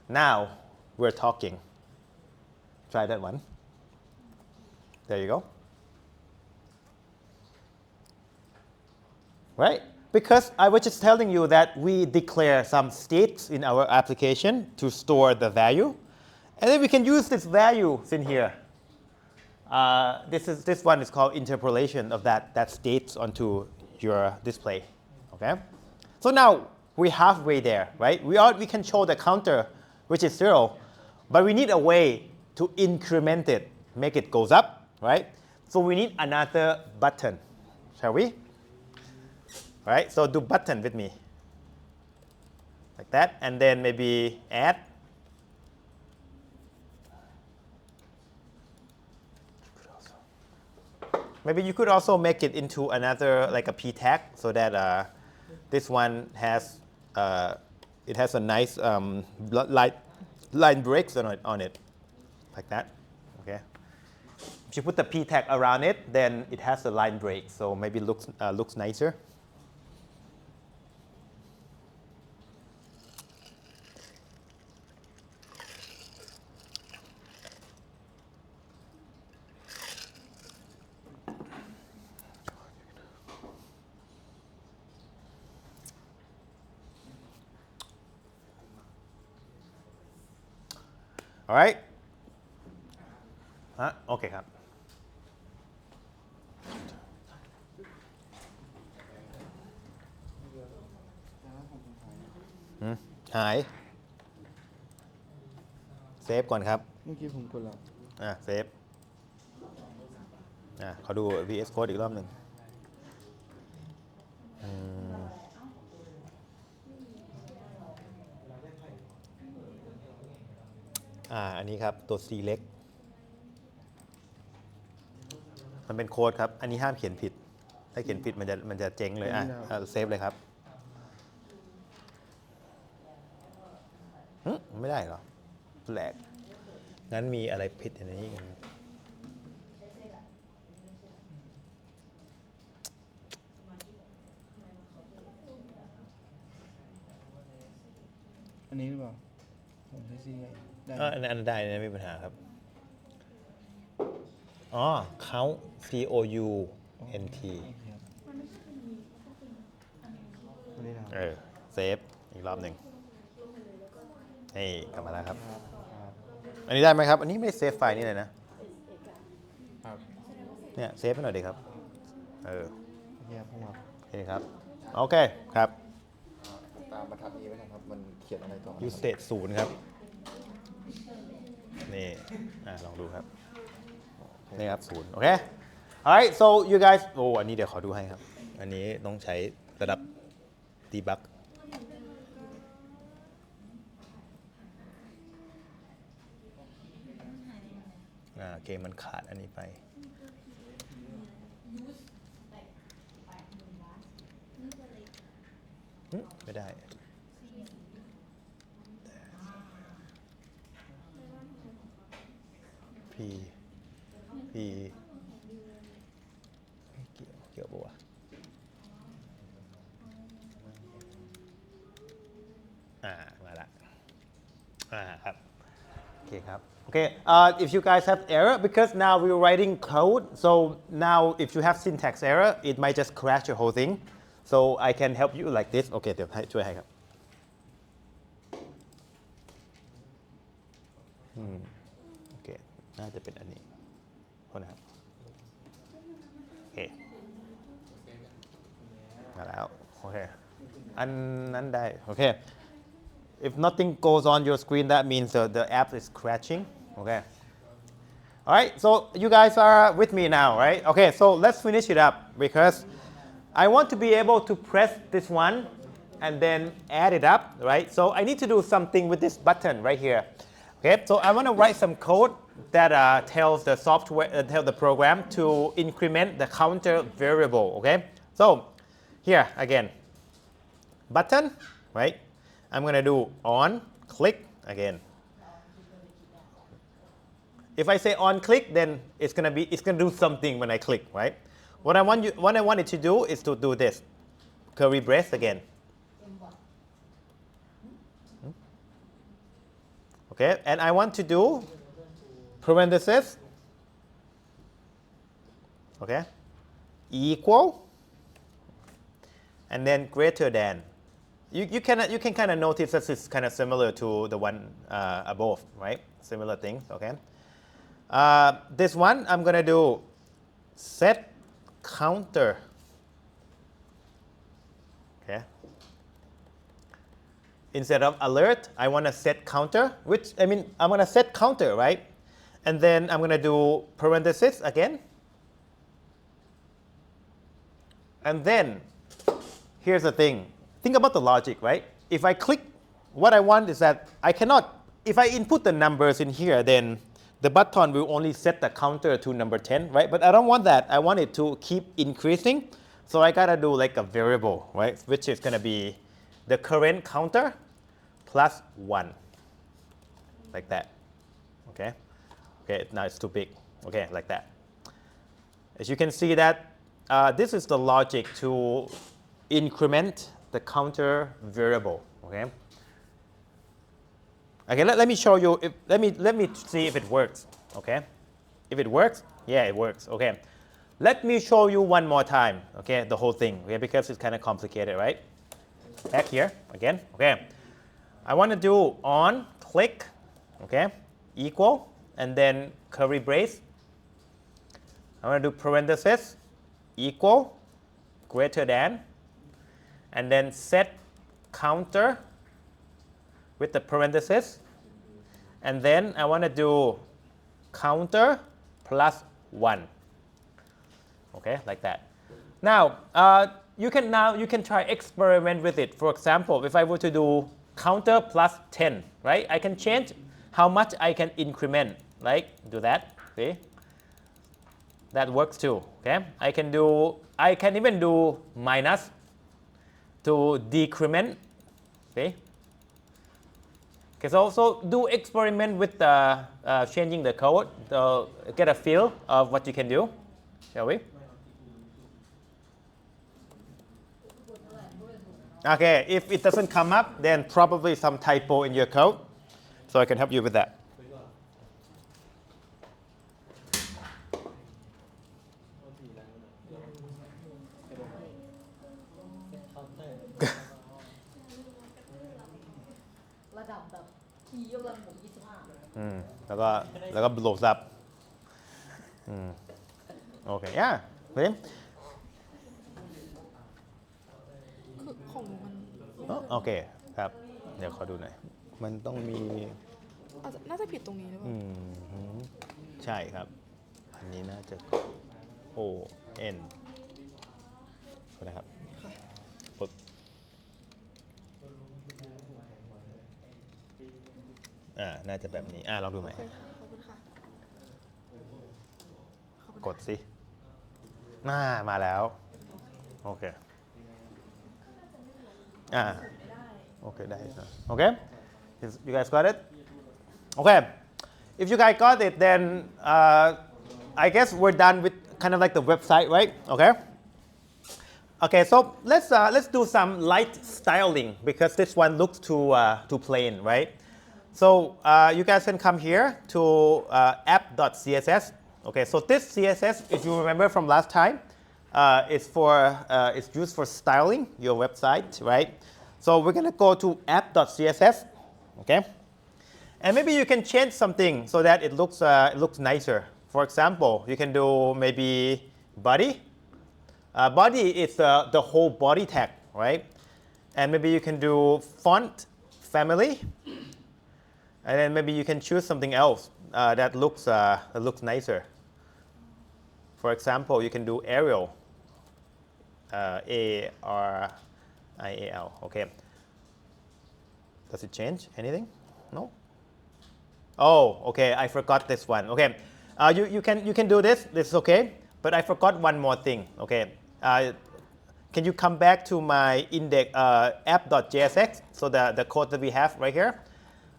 Now we're talking. Try that one. There you go. Right? Because I was just telling you that we declare some states in our application to store the value. And then we can use this values in here. This one is called interpolation of that states onto your display. Okay? So now we're halfway there, right? We can show the counter, which is 0, but we need a way to increment it, make it goes up, right? So we need another button, shall we? All right, so do button with me, like that, and then maybe add. Maybe you could also make it into another, like a p tag, so that this one has it has a nice line breaks on it, like that. Okay. If you put the p tag around it, then it has a line break, so maybe it looks nicer. All right. โอเคครับหายเซฟก่อนครับ เมื่อกี้ผมกดแล้ว เซฟขอดู VS Code อีกรอบหนึ่งอันนี้ครับตัว C เล็กมันเป็นโค้ดครับอันนี้ห้ามเขียนผิดถ้าเขียนผิดมันจะเจ๊งเลยเซฟเลยครับไม่ได้เหรอแปลกงั้นมีอะไรผิดในนี้กันอันนี้หรือเปล่าผมได้ซีได้ อันนั้นได้นะไม่มีปัญหาครับอ๋อ count COUNT อันนี้นะครับ เซฟอีกรอบหนึ่งนี่กลับมาแล้วครับอันนี้ได้ไหมครับอันนี้ไม่ได้เซฟไฟล์นี่เลยนะครับ เนี่ยเซฟให้หน่อยดีครับเนี่ยผมว่า โอเคครับโอเคครับ ตามบรรทัดนี้ไว้นะครับ มันเขียนอะไรต่อ use state 0ครับนี่ลองดูครับนี่ครับ0โอเค alright so you guys อันนี้เดี๋ยวขอดูให้ครับอันนี้ต้องใช้ระดับ debug โอเคมันขาดอันนี้ไปไม่ได้P ไม่เกี่ยว ครับ Okay, if you guys have error, because now we're writing code, so now if you have syntax error, it might just crash your whole thing. So I can help you like this. Okay, เดี๋ยวให้ช่วยให้ครับโอเค น่าจะเป็นอันนี้โทษนะครับโอเคมาแล้วโอเคอันนั้นได้โอเค if nothing goes on your screen that means the app is crashing okay all right so you guys are with me now right okay so let's finish it up because I want to be able to press this one and then add it up right so I need to do something with this button right here okay so I want to write some code that tells the software tell the program to increment the counter variable okay so here again button right I'm going to do on click again if I say on click then it's going to do something when I click right what I want it to do is to do this curly brace again okay and I want to do parenthesis okay equal and then greater than you can kind of notice that it's kind of similar to the one above right similar things okay this one I'm going to do set counter okay instead of alert I want to set counter which I mean I'm going to set counter right and then I'm going to do parenthesis again and then here's the thing think about the logic right if I click what I want is that I cannot if I input the numbers in here then the button will only set the counter to number 10 right but I don't want that I want it to keep increasing so I gotta do like a variable right which is going to be the current counter plus 1 like that okay okay now it's too big okay like that as you can see that this is the logic to increment the counter variable okay okay let me show you if, let me see if it works okay if it works yeah it works okay let me show you one more time okay the whole thing okay because it's kind of complicated right back here again okay I want to do on click okay equal and then curly brace I want to do parenthesis equal greater than and then set counter with the parenthesis and then I want to do counter plus 1 okay like that now you can try experiment with it for example if I were to do counter plus 10 right I can change how much I can increment like do that see that works too okay I can even do minus to decrement see okay so do experiment with changing the code to get a feel of what you can do shall we okay if it doesn't come up then probably some typo in your code so I can help you with thatแล้วก็โหลดซับโอเคyeah เฮ้ย คือของหนูมัน โอเคครับเดี๋ยวขอดูหน่อยมันต้องมี อาจจะน่าจะผิดตรงนี้หรือเปล่า ใช่ครับอันนี้น่าจะ O N นะครับกดน่าจะแบบนี้ลองดูไหม ขอบคุณค่ะ กดสิมาแล้วโอเคโอเคได้โอเค you guys got it okay if you guys got it then I guess we're done with kind of like the website right okay so let's do some light styling because this one looks too plain right So you guys can come here to app.css. Okay, so this CSS, if you remember from last time, it's used for styling your website, right? So we're gonna go to app.css, okay? And maybe you can change something so that it looks nicer. For example, you can do maybe body. Body is the whole body tag, right? And maybe you can do font family. And then maybe you can choose something else that looks nicer. For example, you can do Arial, A-R-I-A-L. Okay. Does it change anything? No. Oh, okay. I forgot this one. Okay. You can do this. This is okay. But I forgot one more thing. Okay. Can you come back to my index app.jsx? So the code that we have right here.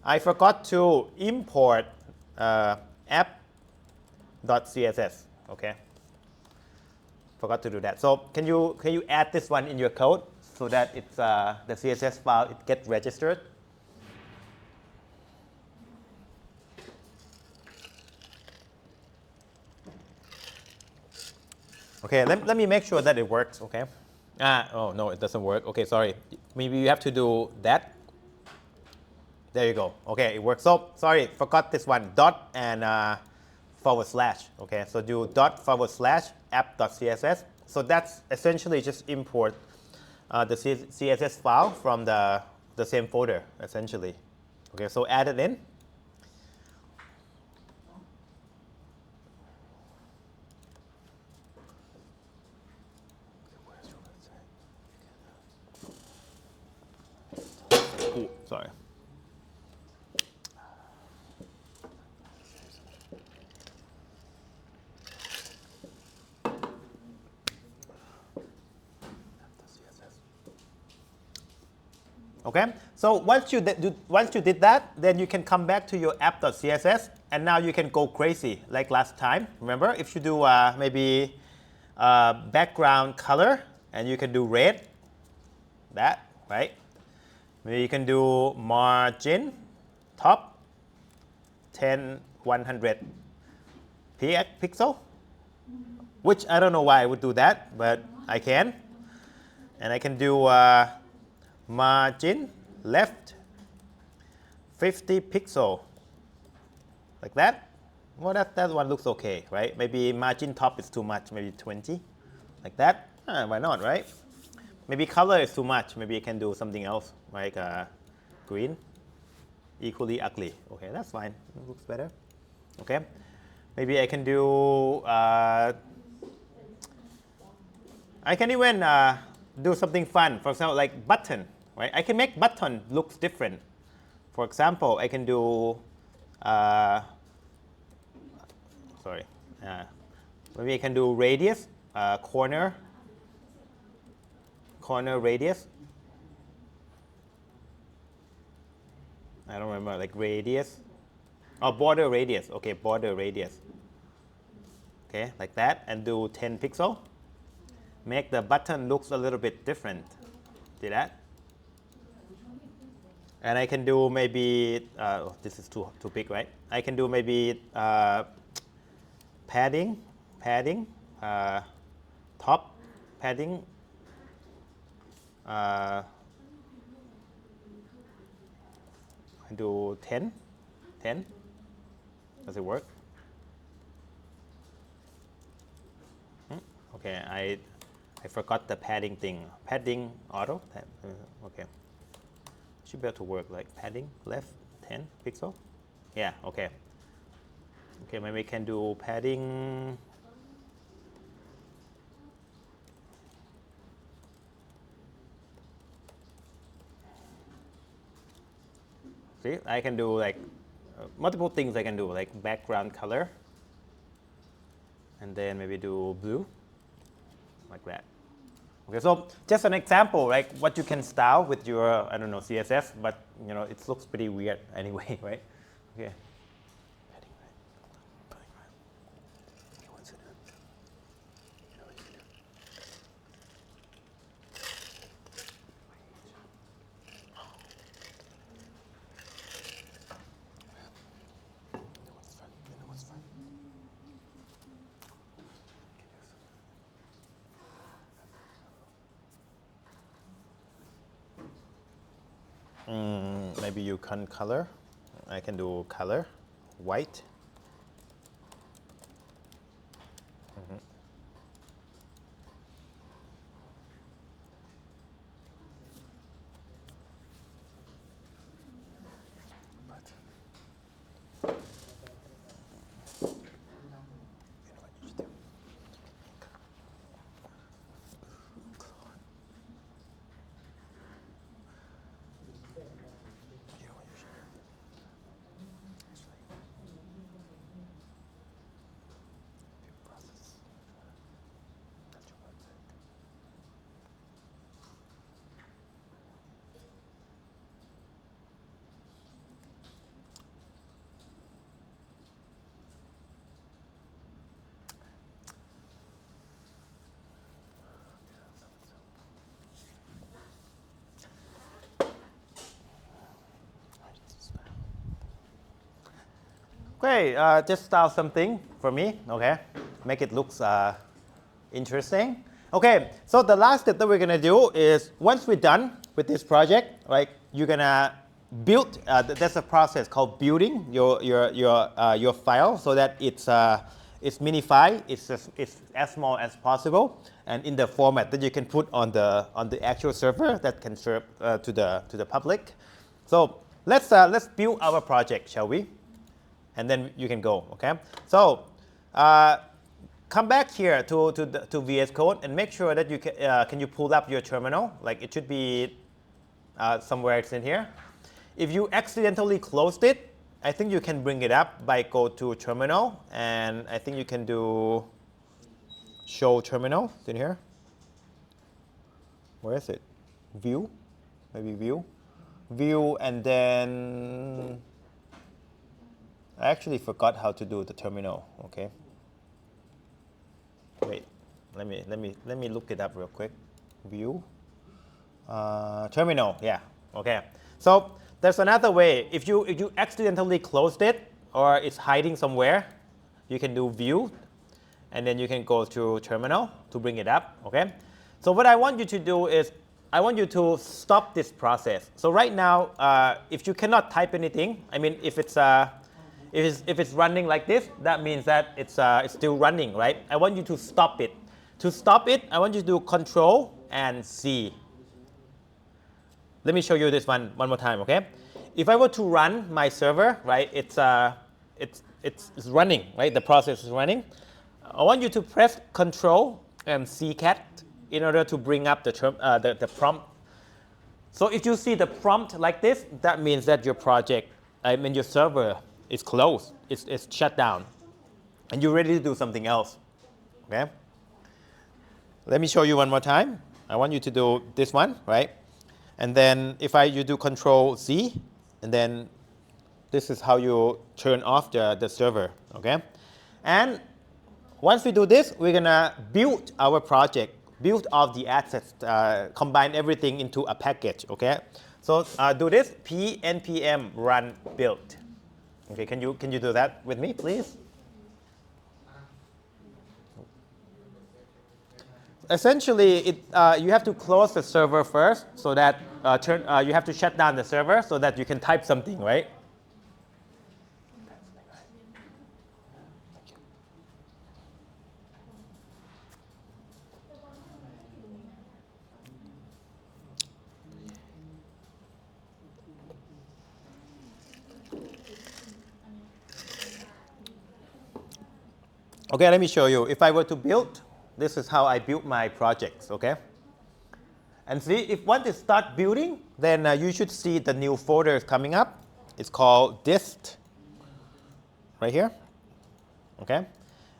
I forgot to import app.css. Okay. Forgot to do that. So can you add this one in your code so that it's the CSS file it gets registered? Okay, let me make sure that it works, okay? Oh, no, it doesn't work. Okay, sorry. Maybe you have to do that. There you go. Okay, it works. So, sorry, forgot this one. Dot and /. Okay, so do dot / app.css. So that's essentially just import the CSS file from the same folder, essentially. Okay, so add it in. Ooh, sorry. Okay, so once you did that, then you can come back to your app.css, and now you can go crazy like last time. Remember, if you do maybe background color, and you can do red, that, right? Maybe you can do margin top 100 pixel, which I don't know why I would do that, but I can. And I can do margin left 50 pixel, like that. Well, that one looks okay, right? Maybe margin top is too much, maybe 20, like that. Why not, right? Maybe color is too much. Maybe I can do something else, like green, equally ugly. Okay, that's fine. It looks better. Okay, maybe I can do. I can even do something fun. For example, like button, right? I can make button looks different. For example, I can do. Maybe I can do radius, corner radius. I don't remember, like radius. Oh, border radius. Okay, border radius. Okay, like that, and do 10 pixel. Make the button looks a little bit different. See that? And I can do maybe, this is too big, right? I can do maybe padding, top padding. I do 10. Does it work? Okay, I forgot the padding thing. Padding auto. Okay. Should be able to work like padding left 10 pixel. Yeah. Okay. Okay. Maybe we can do padding. See, I can do like multiple things. I can do like background color, and then maybe do blue, like that. Okay, so just an example, like what you can style with your, I don't know, CSS, but you know, it looks pretty weird anyway, right? Okay. maybe you can color. I can do color, white. Okay, just style something for me, okay? Make it look interesting. Okay, so the last step that we're gonna do is once we're done with this project, right? You're gonna build. There's a process called building your file so that it's minified. It's as small as possible, and in the format that you can put on the actual server that can serve to the public. So let's build our project, shall we? And then you can go, okay? So come back here to VS Code and make sure that you can you pull up your terminal? Like it should be somewhere it's in here. If you accidentally closed it, I think you can bring it up by go to terminal, and I think you can do show terminal in here. Where is it? View, maybe view, and then I actually forgot how to do the terminal. Okay. Wait, let me look it up real quick. View, terminal. Yeah. Okay. So there's another way. If you accidentally closed it or it's hiding somewhere, you can do view, and then you can go to terminal to bring it up. Okay. So what I want you to do is I want you to stop this process. So right now, if you cannot type anything, I mean, if it's running like this, that means that it's still running, right? I want you to stop it. To stop it, I want you to do Control and C. Let me show you this one more time, okay? If I were to run my server, right, it's running, right? The process is running. I want you to press Control and C cat in order to bring up the prompt. So if you see the prompt like this, that means that your project, I mean your server, is closed. It's shut down, and you're ready to do something else. Okay. Let me show you one more time. I want you to do this one, right? And then if you do Control C, and then this is how you turn off the server. Okay. And once we do this, we're gonna build our project, build all the assets, combine everything into a package. Okay. So do this npm run build. Okay, can you do that with me, please? Essentially, you have to close the server first, so that you have to shut down the server so that you can type something, right? Okay, let me show you. If I were to build, this is how I build my projects, okay? And see, if once you start building, then you should see the new folder coming up. It's called dist, right here, okay?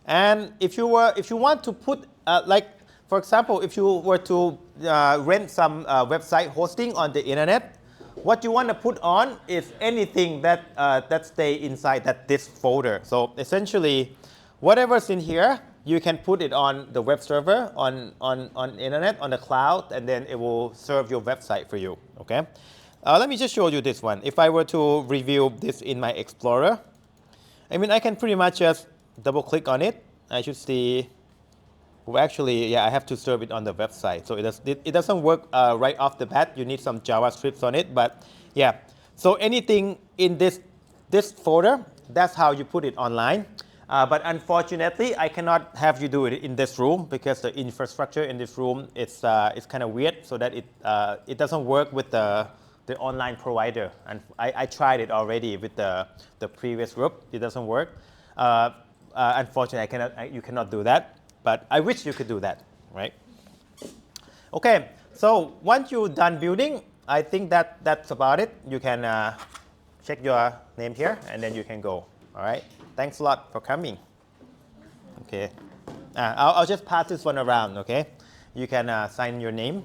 And if you want to put, like, for example, if you were to rent some website hosting on the internet, what you want to put on is anything that stay inside this folder. So essentially, whatever's in here, you can put it on the web server, on internet, on the cloud, and then it will serve your website for you, okay? Let me just show you this one. If I were to review this in my Explorer, I mean, I can pretty much just double click on it. I should see, well, actually, yeah, I have to serve it on the website. So it doesn't work right off the bat. You need some JavaScript on it, but yeah. So anything in this folder, that's how you put it online. But unfortunately, I cannot have you do it in this room because the infrastructure in this room it's kind of weird, so that it doesn't work with the online provider. And I tried it already with the previous group. It doesn't work. Unfortunately, you cannot do that. But I wish you could do that, right? Okay. So once you're done building, I think that's about it. You can check your name here, and then you can go. All right. Thanks a lot for coming. Okay. I'll just pass this one around. Okay. You can sign your name.